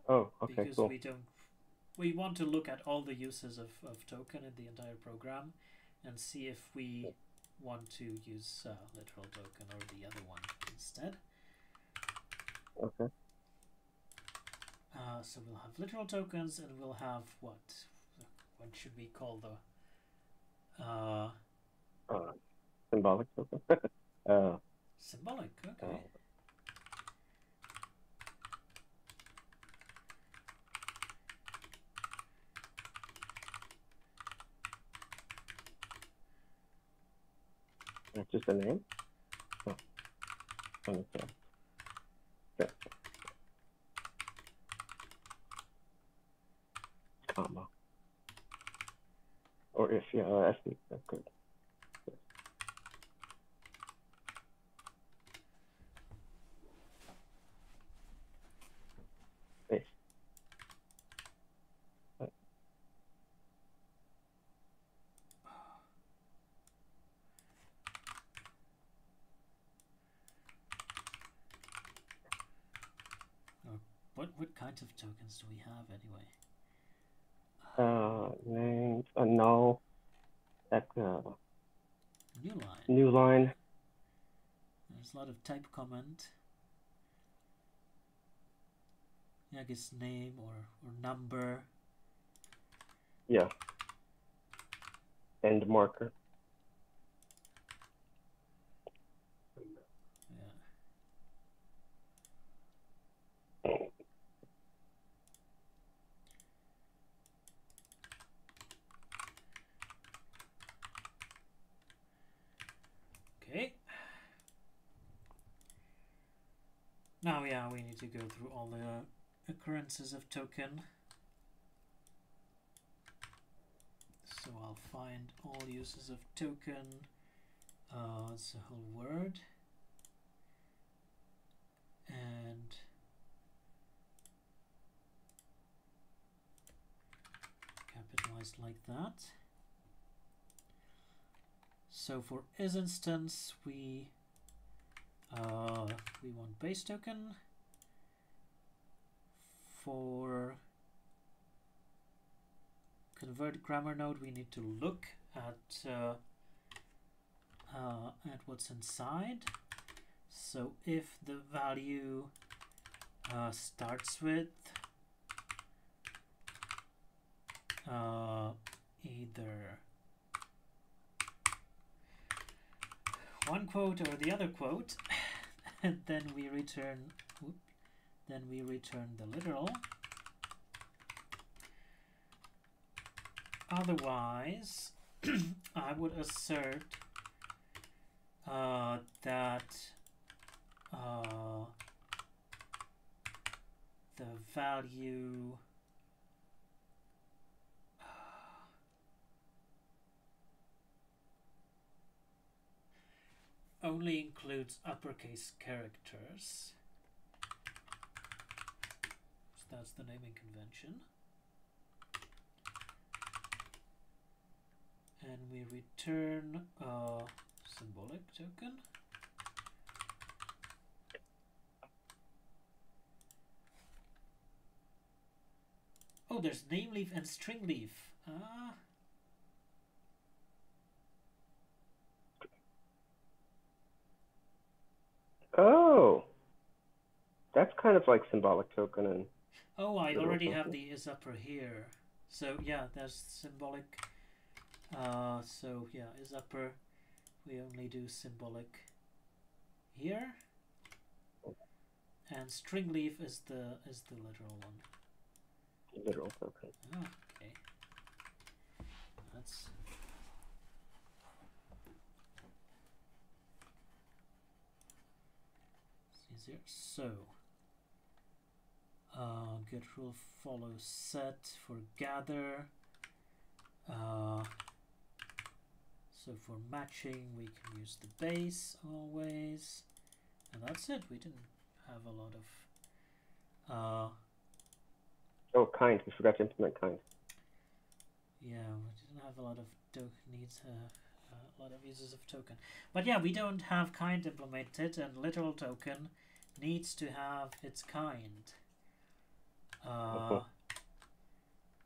Oh, okay, because cool. we want to look at all the uses of token in the entire program and see if we want to use literal token or the other one instead. Okay. So we'll have literal tokens, and we'll have what should we call the Symbolic token. symbolic? Okay. Just a name? Oh. Okay. Okay. Comma. Or if, yeah, I see. That's good. Space. What kinds of tokens do we have anyway? Names, null, that, new line. New line. There's a lot of type comment. Yeah, I guess name or number. Yeah. End marker. Yeah. Okay. Now, yeah, we need to go through all the occurrences of token. So I'll find all uses of token. It's a whole word. And capitalized like that. So for is instance, we want base token. For convert grammar node, we need to look at what's inside. So if the value starts with either one quote or the other quote, and then we return the literal. Otherwise, I would assert that the value only includes uppercase characters. So that's the naming convention. And we return a symbolic token. Oh, there's name leaf and string leaf. Oh, that's kind of like symbolic token and. Oh, I already have the is upper here. So yeah, there's symbolic. So yeah, is upper. We only do symbolic here. And string leaf is the literal one. Literal token. Oh, okay. That's easier. So get rule follow set for gather. So for matching we can use the base always, and that's it. We didn't have a lot of oh, kind. We forgot to implement kind. yeah, we didn't have a lot of needs a lot of uses of token, but yeah, we don't have kind implemented, and literal token needs to have its kind.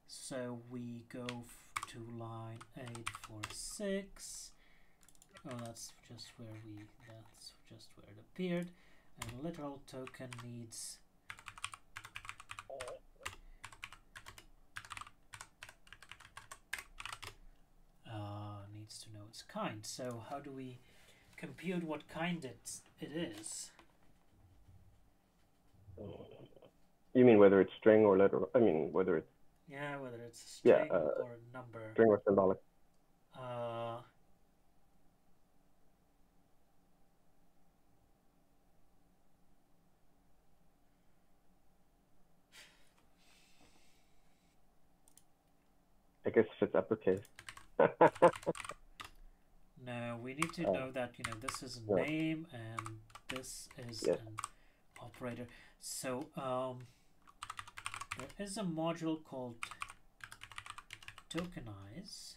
So we go to line 846. Oh, that's just where it appeared. And literal token needs to know its kind. So how do we compute what kind it is? You mean whether it's string or literal? I mean whether it's whether it's a string or a number. String or symbolic. I guess if it's uppercase. No, we need to know that this is a name and this is an operator. So there is a module called tokenize.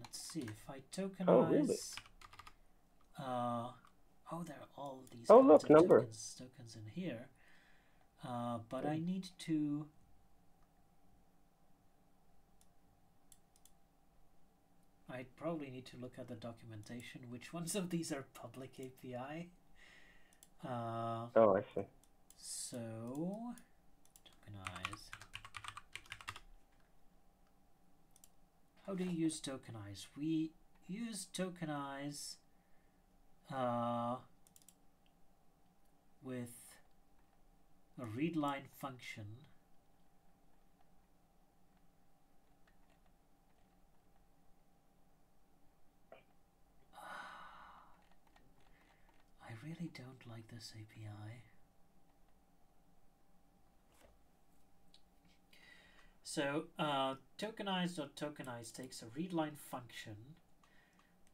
Let's see if I tokenize. Oh, really? There are all these look, number. tokens in here. But I need to I'd probably need to look at the documentation. Which ones of these are public API? Oh, I see. So, tokenize. How do you use tokenize? We use tokenize with a readline function. I really don't like this API. So tokenize.tokenize takes a readline function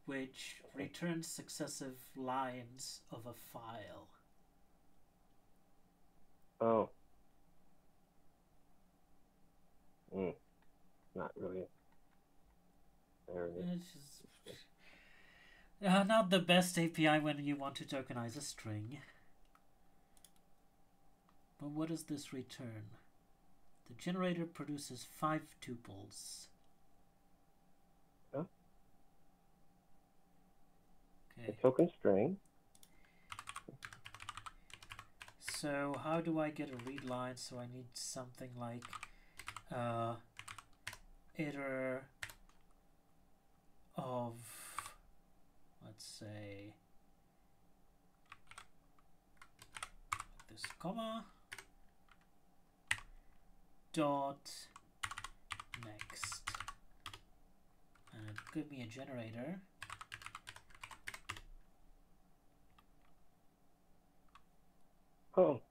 which returns successive lines of a file. Oh. Not really. It's just, not the best API when you want to tokenize a string. But what does this return? The generator produces 5 tuples. Huh? Okay. A token string. So how do I get a read line? So I need something like iter of, let's say, this comma dot next, and give me a generator. Oh.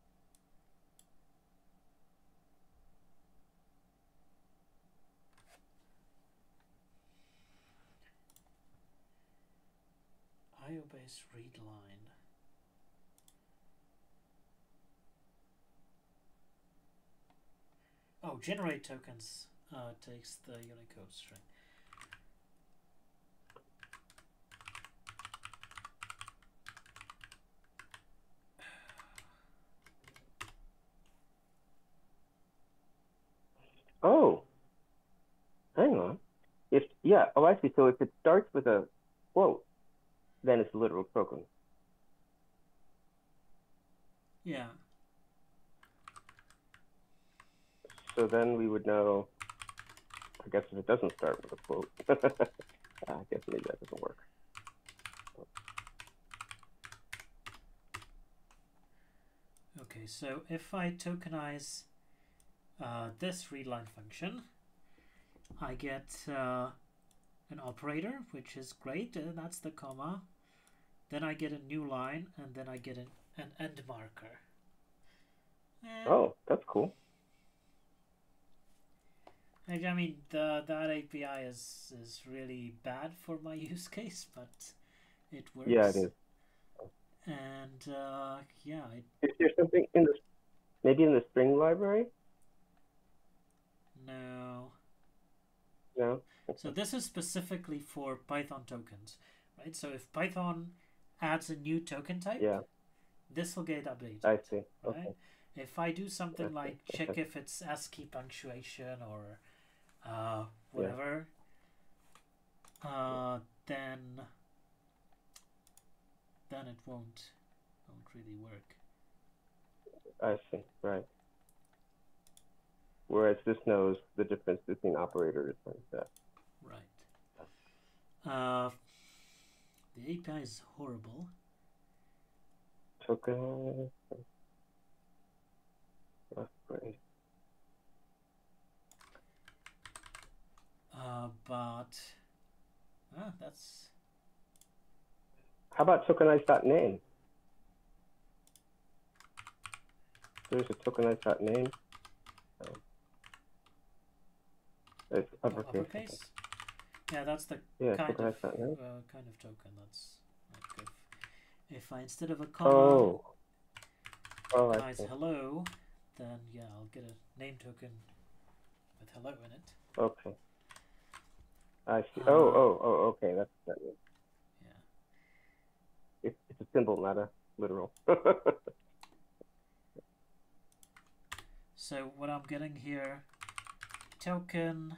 IO-based read line. Oh, generate tokens takes the Unicode string. Oh. Hang on. Oh, I see. So if it starts with a quote, then it's a literal token. Yeah. So then we would know, I guess if it doesn't start with a quote, I guess maybe that doesn't work. Okay, so if I tokenize this readline function, I get an operator, which is great. That's the comma. Then I get a new line, and then I get an end marker. Oh, that's cool. I mean, that API is really bad for my use case, but it works. Yeah, it is. And yeah. Is there something in the maybe in the string library? No. No. So this is specifically for Python tokens, right? So if Python adds a new token type, Yeah. this will get updated. I see. Right? Okay. If I do something like check Okay. if it's ASCII punctuation or whatever, then it won't really work. I see. Right. Whereas this knows the difference between operators and that. Right. The API is horrible. Token. That's great. But that's. How about tokenize.name? There's a tokenize.name. It's uppercase. Yeah, that's the kind of token. That's like if I instead of a comma tokenize hello, then yeah, I'll get a name token with hello in it. Okay. I see. Okay. That's what that means. Yeah. It's a symbol, not a literal. So what I'm getting here, token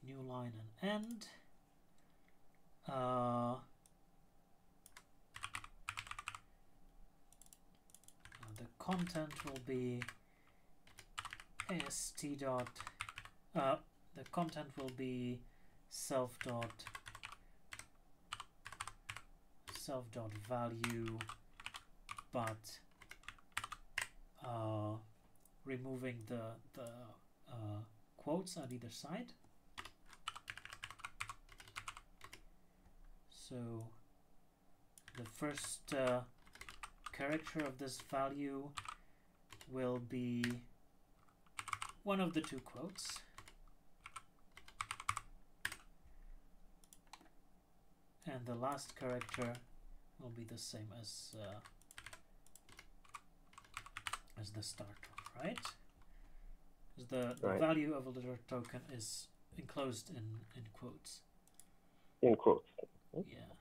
new line and end. The content will be ast dot. The content will be self dot value, but removing the quotes on either side. So the first character of this value will be one of the two quotes. And the last character will be the same as the start one, right? Because the value of a literal token is enclosed in quotes. In quotes. Yeah.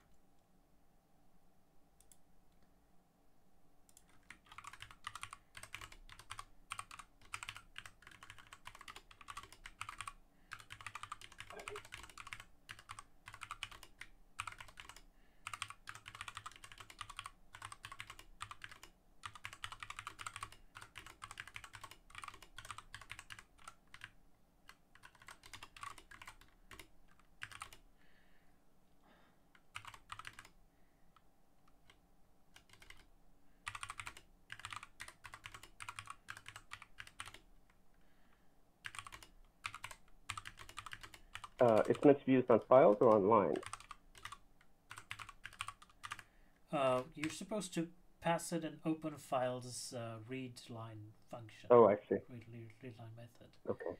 It's meant to be used on files or online? You're supposed to pass it an open files read line function. Oh, I see. Read line method. Okay.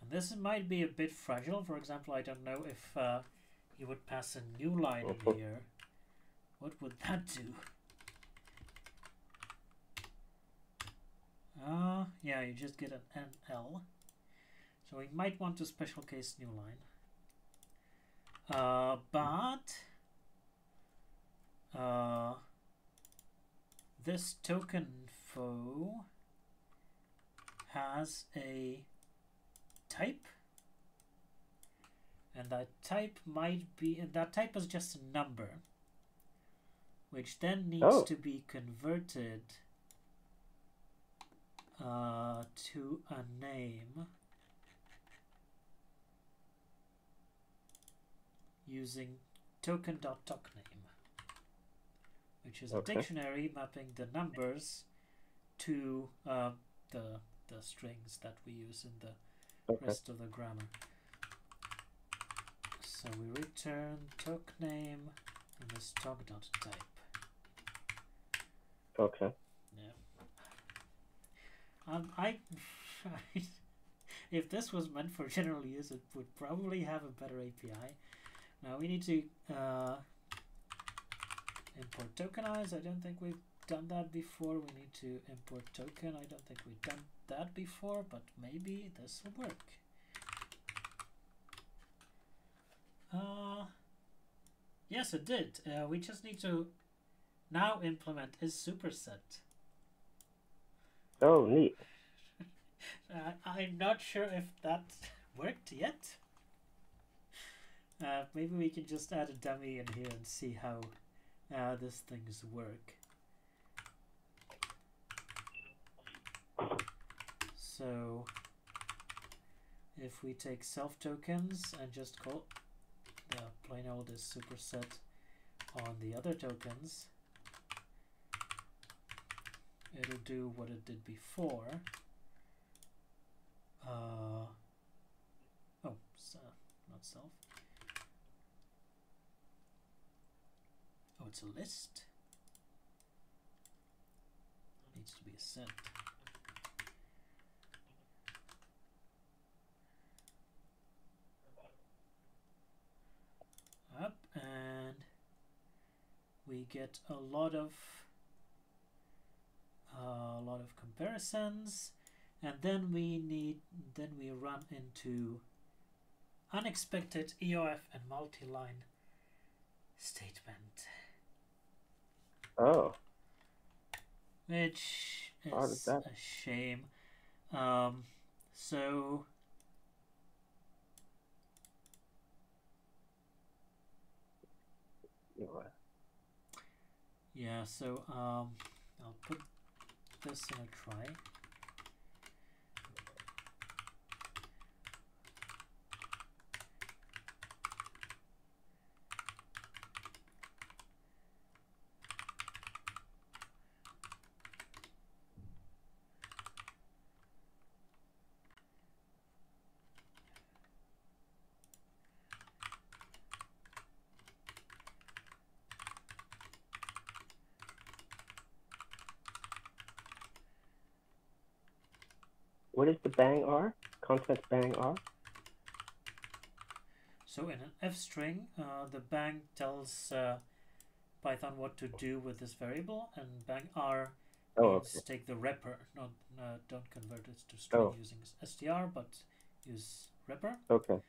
And this might be a bit fragile. For example, I don't know if you would pass a new line in here. What would that do? Yeah, you just get an NL. So we might want to special case new line. This token foo has a type, and that type might be, and that type is just a number, which then needs to be converted to a name using token.tockname, which is a dictionary mapping the numbers to the strings that we use in the rest of the grammar. So we return tockname and this tock.type. Okay. Yeah. If this was meant for general use, it would probably have a better API. Now we need to import tokenize. I don't think we've done that before. We need to import token. I don't think we've done that before, but maybe this will work. Yes, it did. We just need to now implement is superset. Oh, neat. I'm not sure if that worked yet. Maybe we can just add a dummy in here and see how these things work. So if we take self tokens and just call the plain old is superset on the other tokens, it'll do what it did before. Not self. Oh, it's a list. Needs to be a set. Up, and we get a lot of comparisons. and then we run into unexpected EOF and multi-line statement, Oh, which how does is that? a shame. So yeah, so I'll put this in a try. What is the bang R? Content bang R? So in an F string, the bang tells Python what to do with this variable, and bang R means Okay. take the repr, not don't convert it to string using str, but use repr. Okay.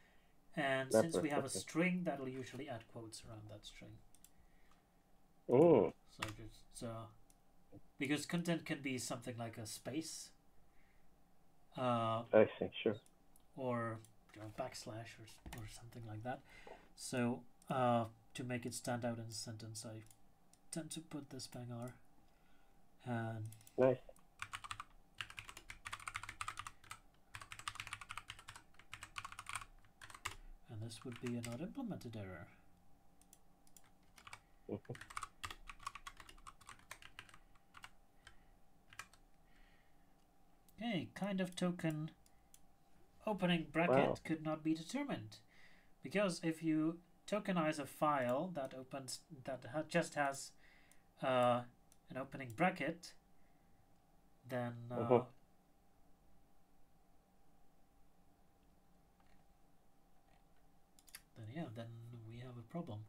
And Repr, since we have a okay. string, that'll usually add quotes around that string. Mm. So just because content can be something like a space. I see. Sure. Or backslash or something like that. So to make it stand out in a sentence, I tend to put this bang R. And nice. And this would be a not implemented error. Okay, kind of token opening bracket could not be determined, because if you tokenize a file that opens just has an opening bracket, then then we have a problem.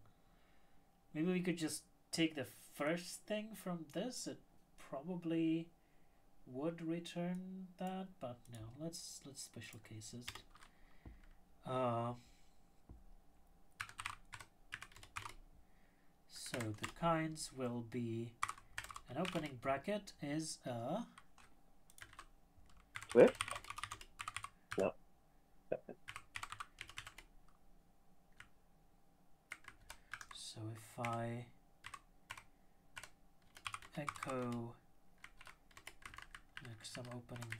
Maybe we could just take the first thing from this. It probably would return that, but no. Let's special cases. So the kinds will be an opening bracket is a Swift? No. So if I echo like some opening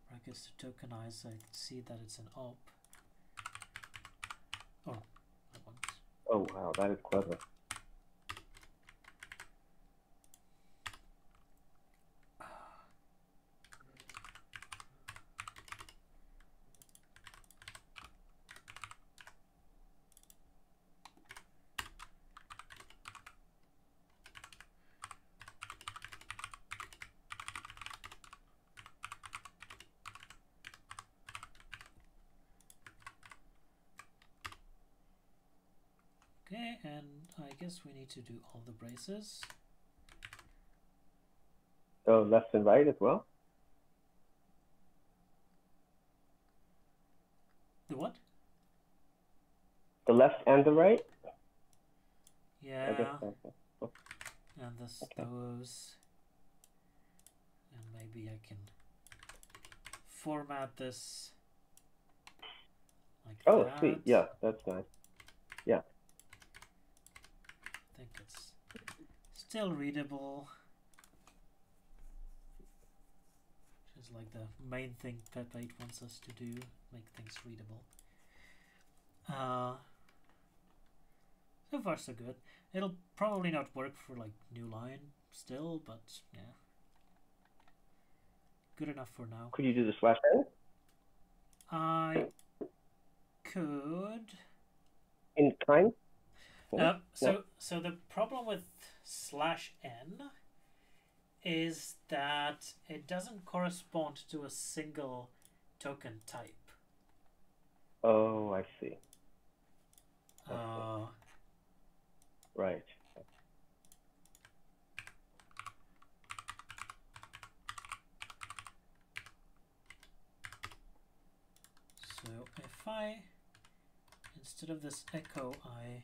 brackets to tokenize, I see that it's an op. Oh, that one's. Oh wow, that is clever. Okay, and I guess we need to do all the braces. So left and right as well? The what? The left and the right? Yeah. I guess so. And those. And maybe I can format this like that. Oh, sweet. Yeah, that's nice. Yeah. I think it's still readable. Which is like the main thing Pep8 wants us to do, make things readable. So far so good. It'll probably not work for like new line still, but yeah. Good enough for now. Could you do the slash n? I could. In kind? So the problem with /n is that it doesn't correspond to a single token type. Oh, I see. Right. instead of this echo, I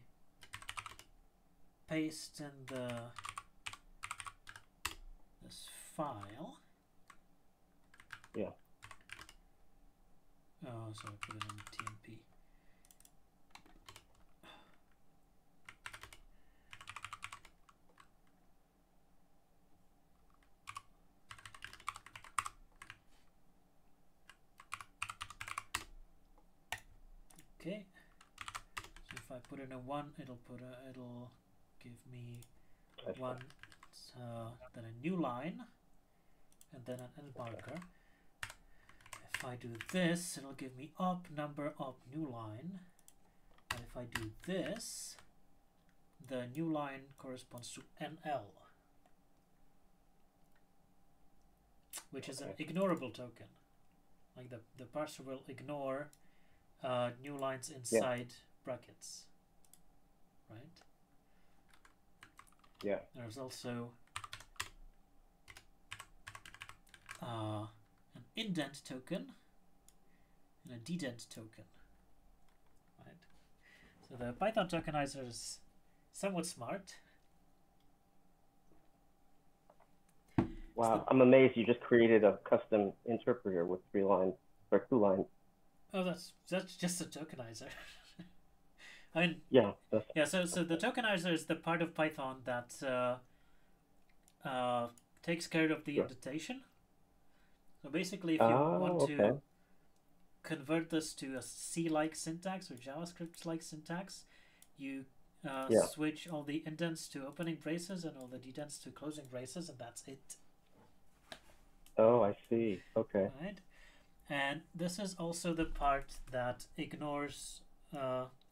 paste in this file. Yeah. Oh, so I put it in TMP. Okay. So if I put in a 1, it'll give me one, then a new line, and then an end marker. If I do this, it'll give me op number op new line. And if I do this, the new line corresponds to NL, which is an ignorable token. Like the parser will ignore new lines inside brackets, right? Yeah. There's also an indent token and a dedent token, right? So the Python tokenizer is somewhat smart. Wow, I'm amazed you just created a custom interpreter with 3 lines or 2 lines. Oh, that's just a tokenizer. I mean, yeah. So the tokenizer is the part of Python that takes care of the indentation. So basically, if you want to convert this to a C-like syntax or JavaScript-like syntax, you switch all the indents to opening braces and all the dedents to closing braces, and that's it. Oh, I see. Okay. Right, and this is also the part that ignores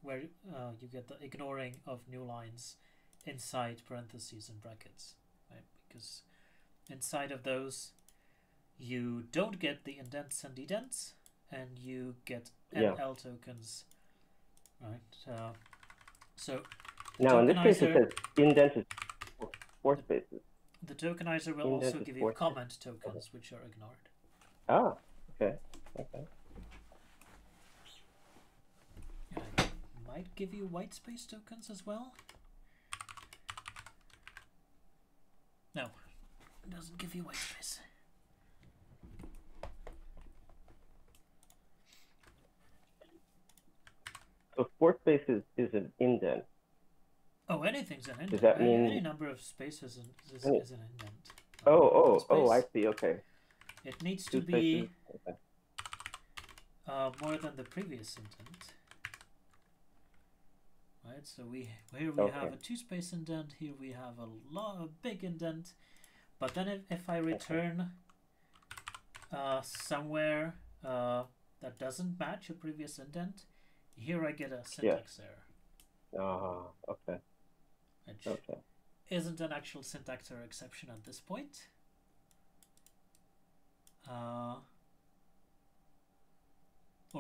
where you get the ignoring of new lines inside parentheses and brackets, right? Because inside of those, you don't get the indents and dedents, and you get NL tokens, right? So now in this case it says indent is 4 spaces. The tokenizer will also give you comment tokens, which are ignored. Ah, okay. Okay. And I might give you white space tokens as well. No, it doesn't give you white space. So 4 spaces is an indent. Oh, anything's an indent. Does that mean any number of spaces is an indent? Oh, I see. Okay. It needs to be more than the previous indent. Right. So here we have a 2-space indent. Here we have a big indent. But then if I return somewhere that doesn't match a previous indent, here I get a syntax error. Okay. Which isn't an actual syntax error exception at this point. Or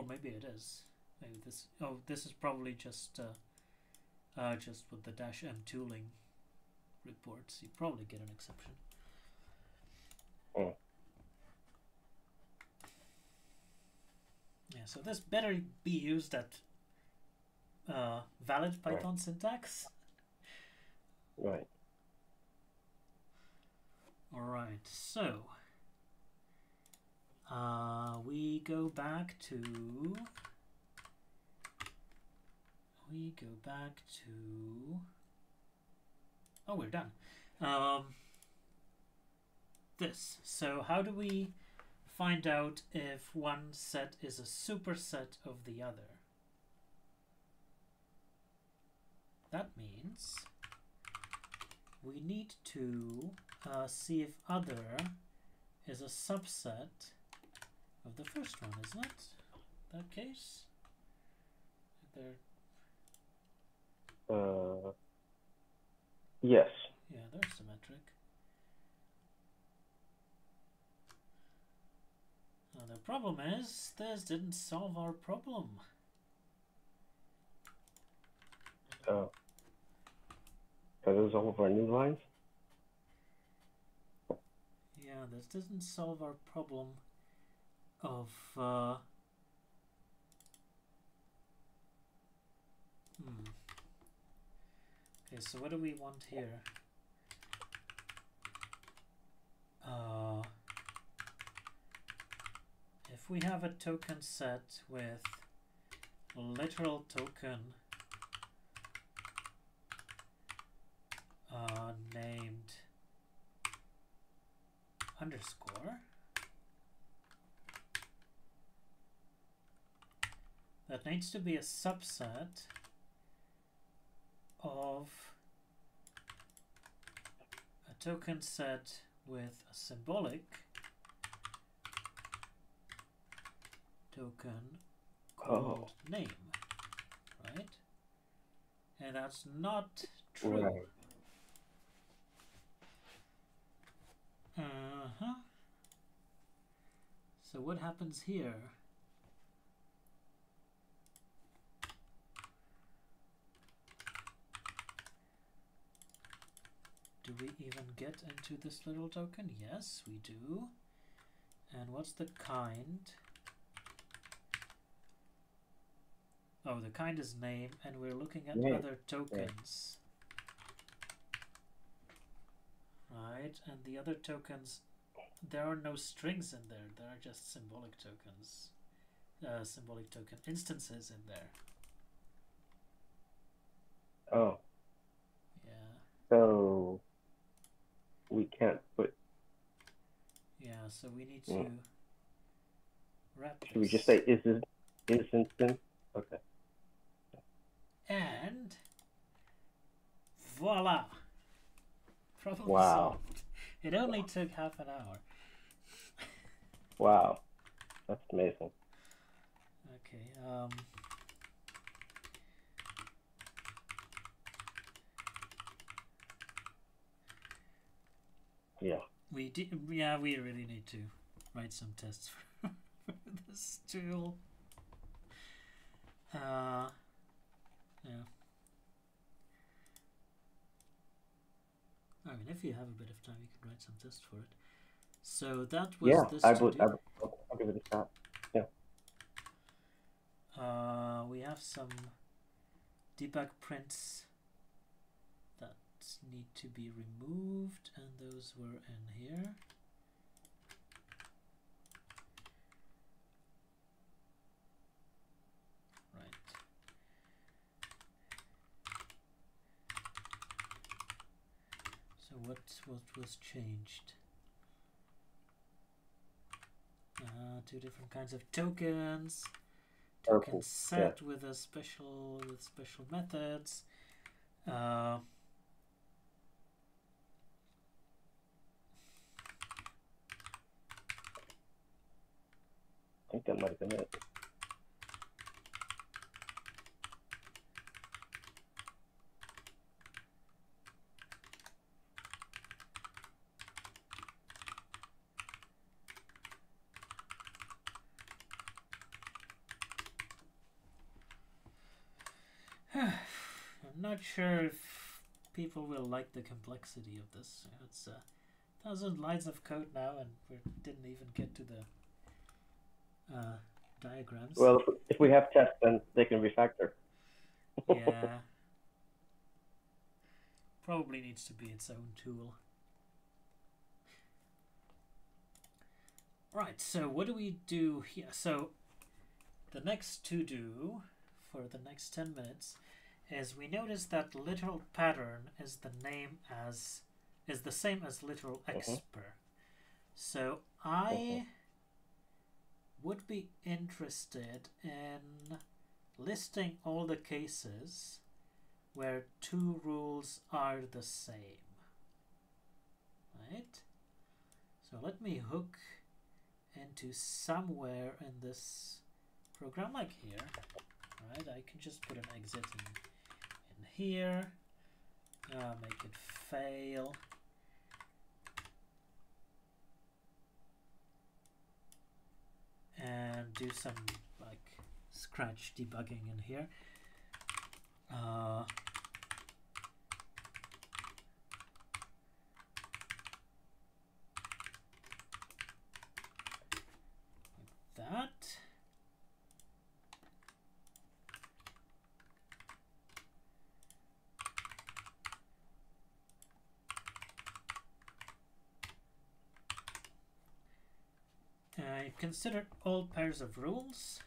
maybe it is. Maybe this. Oh, this is probably just with the -m tooling reports. You probably get an exception. Yeah. So this better be used at valid Python syntax. Right. All right. So we go back to oh, we're done. This. So how do we find out if one set is a superset of the other? That means we need to see if other is a subset of the first one, isn't it? That case? Yes. Yeah, they're symmetric. Now the problem is this didn't solve our problem. Are those all of our new lines? Yeah, this doesn't solve our problem of Okay, so what do we want here? If we have a token set with literal token named underscore, that needs to be a subset of a token set with a symbolic token called name, right? And that's not true. Right. So what happens here? Do we even get into this little token? Yes, we do. And what's the kind? Oh, the kind is name, and we're looking at other tokens. Right, and the other tokens, there are no strings in there. There are just symbolic tokens. Symbolic token instances in there. Oh. Yeah. So we can't put. Yeah, so we need to wrap this. Should we just say is this instance? Okay. And voila! Problem Wow. solved. It only took half an hour. Wow, that's amazing. Okay. Yeah. We did. Yeah, we really need to write some tests for this tool. Yeah. I mean, if you have a bit of time, you can write some tests for it. So that was this to do. I'll give it a shot. Yeah. We have some debug prints that need to be removed, and those were in here. Right. So what was changed? Two different kinds of tokens. Token set with a special methods. I think that might have been it. I'm not sure if people will like the complexity of this. It's 1,000 lines of code now, and we didn't even get to the diagrams. Well, if we have tests, then they can refactor. Yeah. Probably needs to be its own tool. Right, so what do we do here? So the next to do for the next 10 minutes is we notice that literal pattern is the same as literal expr. So I would be interested in listing all the cases where two rules are the same. Right? So let me hook into somewhere in this program, like here. Right? I can just put an exit in here, make it fail. And do some like scratch debugging in here. Like that. I consider all pairs of rules,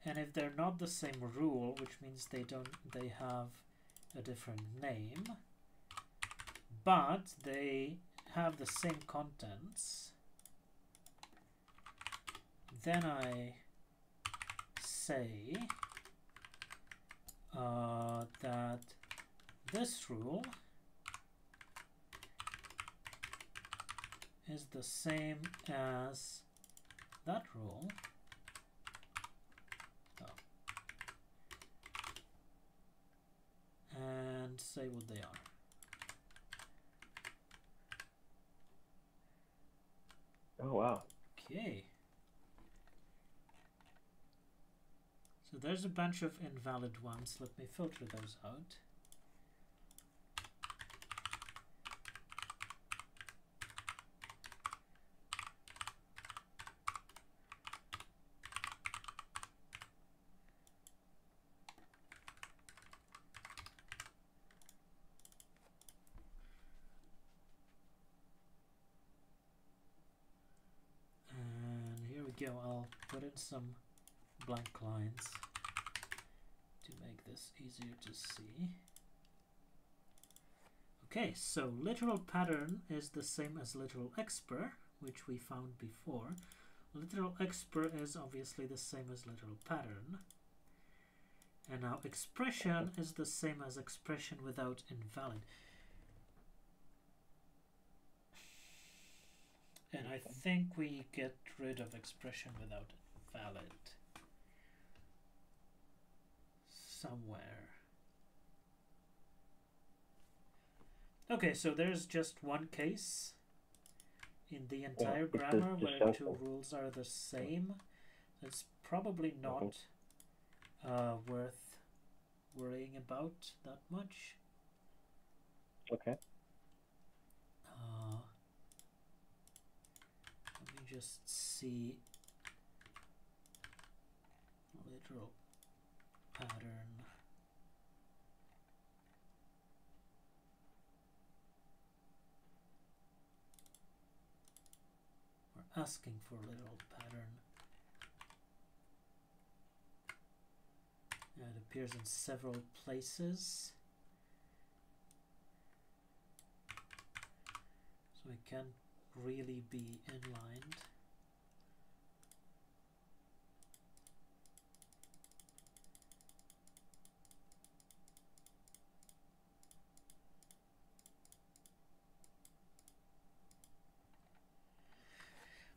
and if they're not the same rule, which means they have a different name, but they have the same contents, then I say that this rule is the same as that rule. And say what they are. Oh, wow. Okay. So there's a bunch of invalid ones. Let me filter those out. Go, I'll put in some blank lines to make this easier to see. Okay, so literal pattern is the same as literal expr, which we found before. Literal expr is obviously the same as literal pattern. And now expression is the same as expression without invalid. And I think we get rid of expression without valid somewhere. Okay, so there's just one case in the entire grammar where two rules are the same. It's probably not worth worrying about that much. Okay. Just see literal pattern. We're asking for literal pattern. Yeah, it appears in several places. So it can't really be inlined.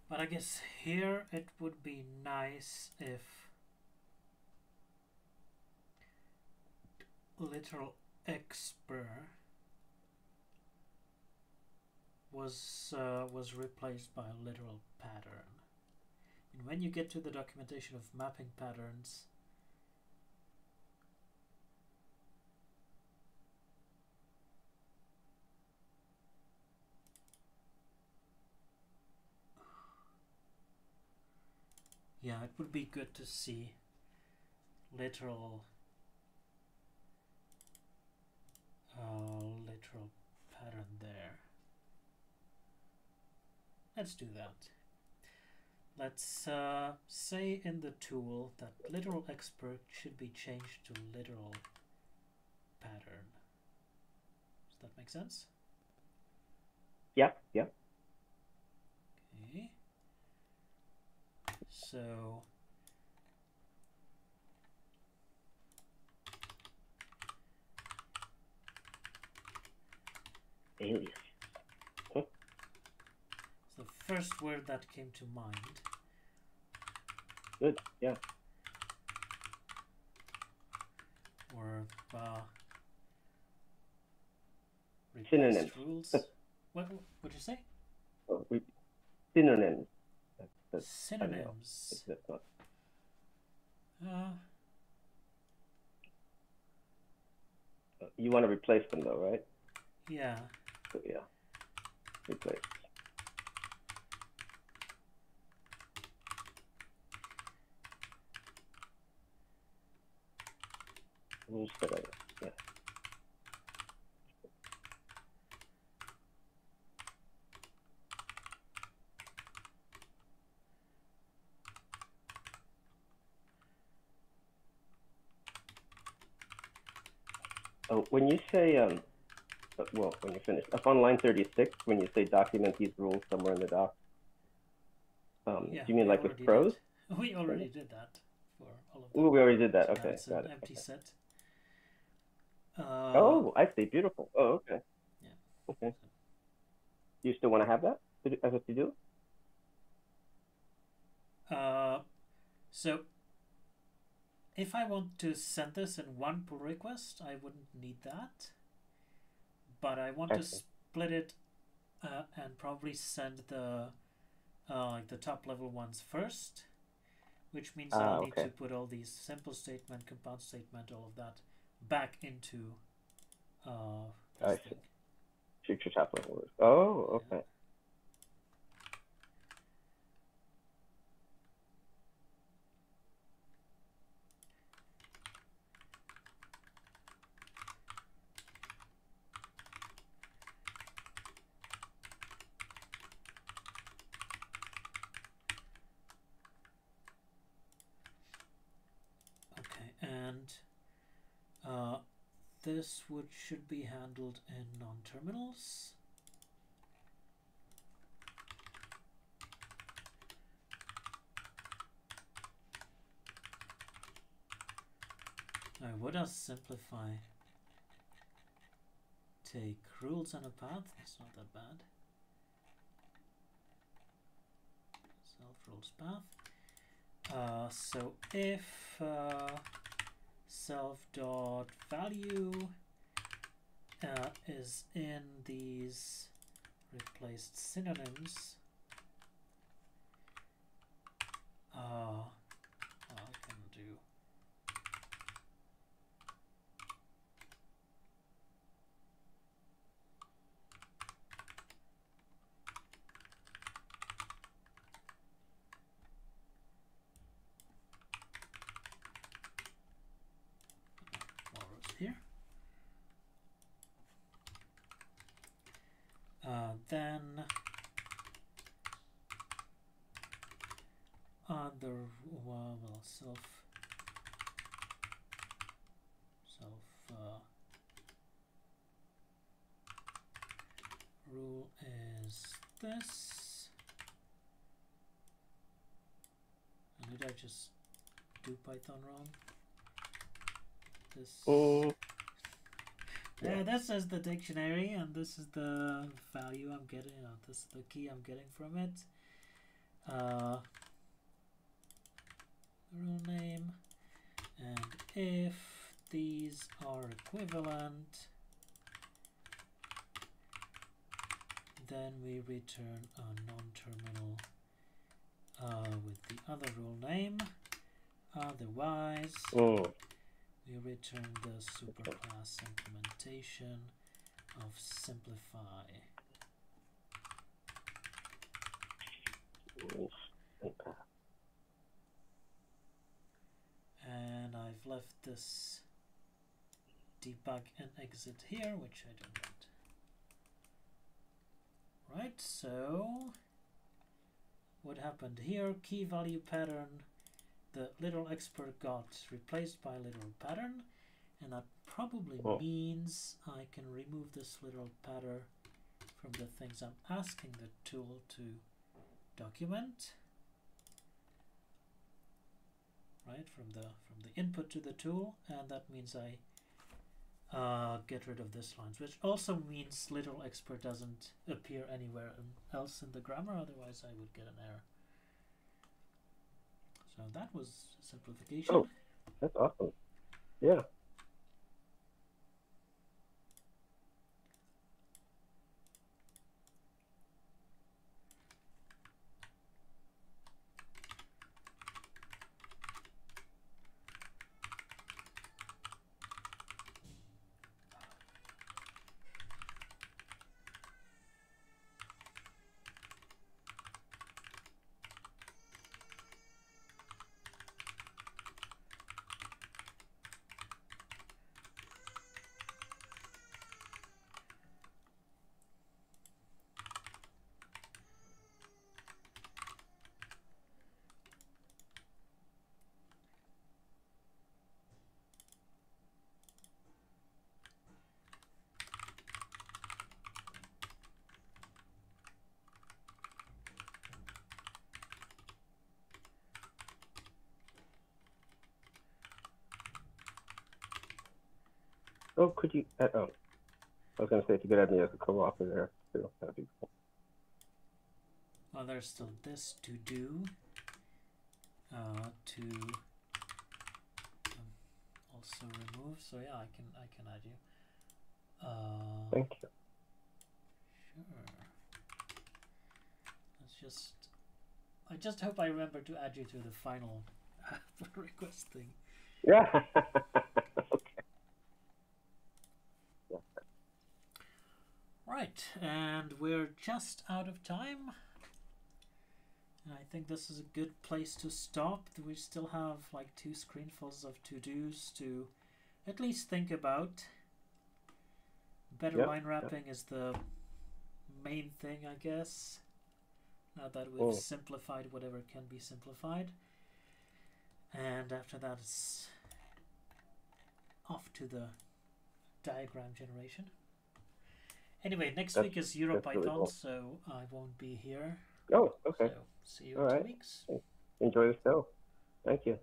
But I guess here it would be nice if literal expr was replaced by a literal pattern. And when you get to the documentation of mapping patterns, yeah, it would be good to see literal pattern there. Let's do that. Let's say in the tool that literal expert should be changed to literal pattern. Does that make sense? Yeah, yeah. Okay. So alias. the first word that came to mind. Good, yeah. Or synonyms. Rules. What would you say? Oh, synonyms. That's synonyms. That's not. You want to replace them though, right? Yeah. So, yeah. Replace. Rules that I, yeah. Oh, when you say well, when you're finished, up on line 36, when you say document these rules somewhere in the doc, Yeah, do you mean we like with already prose? did. We already did that for all of them. Ooh, we already did that. So now Okay, it's got an it. empty Okay. set. Oh, I see. Beautiful. Oh, okay. Yeah. Okay. Do you still want to have that as what you do? So if I want to send this in one pull request, I wouldn't need that. But I want I to see. split it and probably send the like the top level ones first, which means I'll need to Okay. put all these simple statement, compound statement, all of that back into this I thing. see. Future top level words. Oh, Yeah. okay. Okay, and this should be handled in non-terminals. Now, what does simplify take? Rules and a path? It's not that bad. Self rules path. So if self dot value is in these replaced synonyms, I can do more rows here. Then on the self rule is this. And did I just do Python wrong? This. Yeah, this is the dictionary, and this is the value I'm getting. This is the key I'm getting from it. Rule name, and if these are equivalent, then we return a non-terminal with the other rule name. Otherwise, we return the superclass implementation of simplify. And I've left this debug and exit here, which I don't want. Right, so what happened here? Key value pattern, the literal expert got replaced by literal pattern, and that probably means I can remove this literal pattern from the things I'm asking the tool to document. Right, from the input to the tool, and that means I get rid of this lines, which also means literal expert doesn't appear anywhere else in the grammar, otherwise I would get an error. So that was simplification. Oh, that's awesome. Yeah. Oh, could you? Oh, I was gonna say if you could add me as a co-author there too. That'd be cool. Well, there's still this to do. To also remove. So yeah, I can add you. Thank you. Sure. Let's just. I just hope I remember to add you to the final request thing. Yeah. Okay. Yeah. Right, and we're just out of time. And I think this is a good place to stop. We still have like 2 screenfuls of to-dos to at least think about. Better Yep. line wrapping is the main thing, I guess. Now that we've simplified whatever can be simplified. And after that, it's off to the diagram generation. Anyway, next week is EuroPython, really cool. So I won't be here. Oh, okay. So see you in 2 weeks. Enjoy the show. Thank you.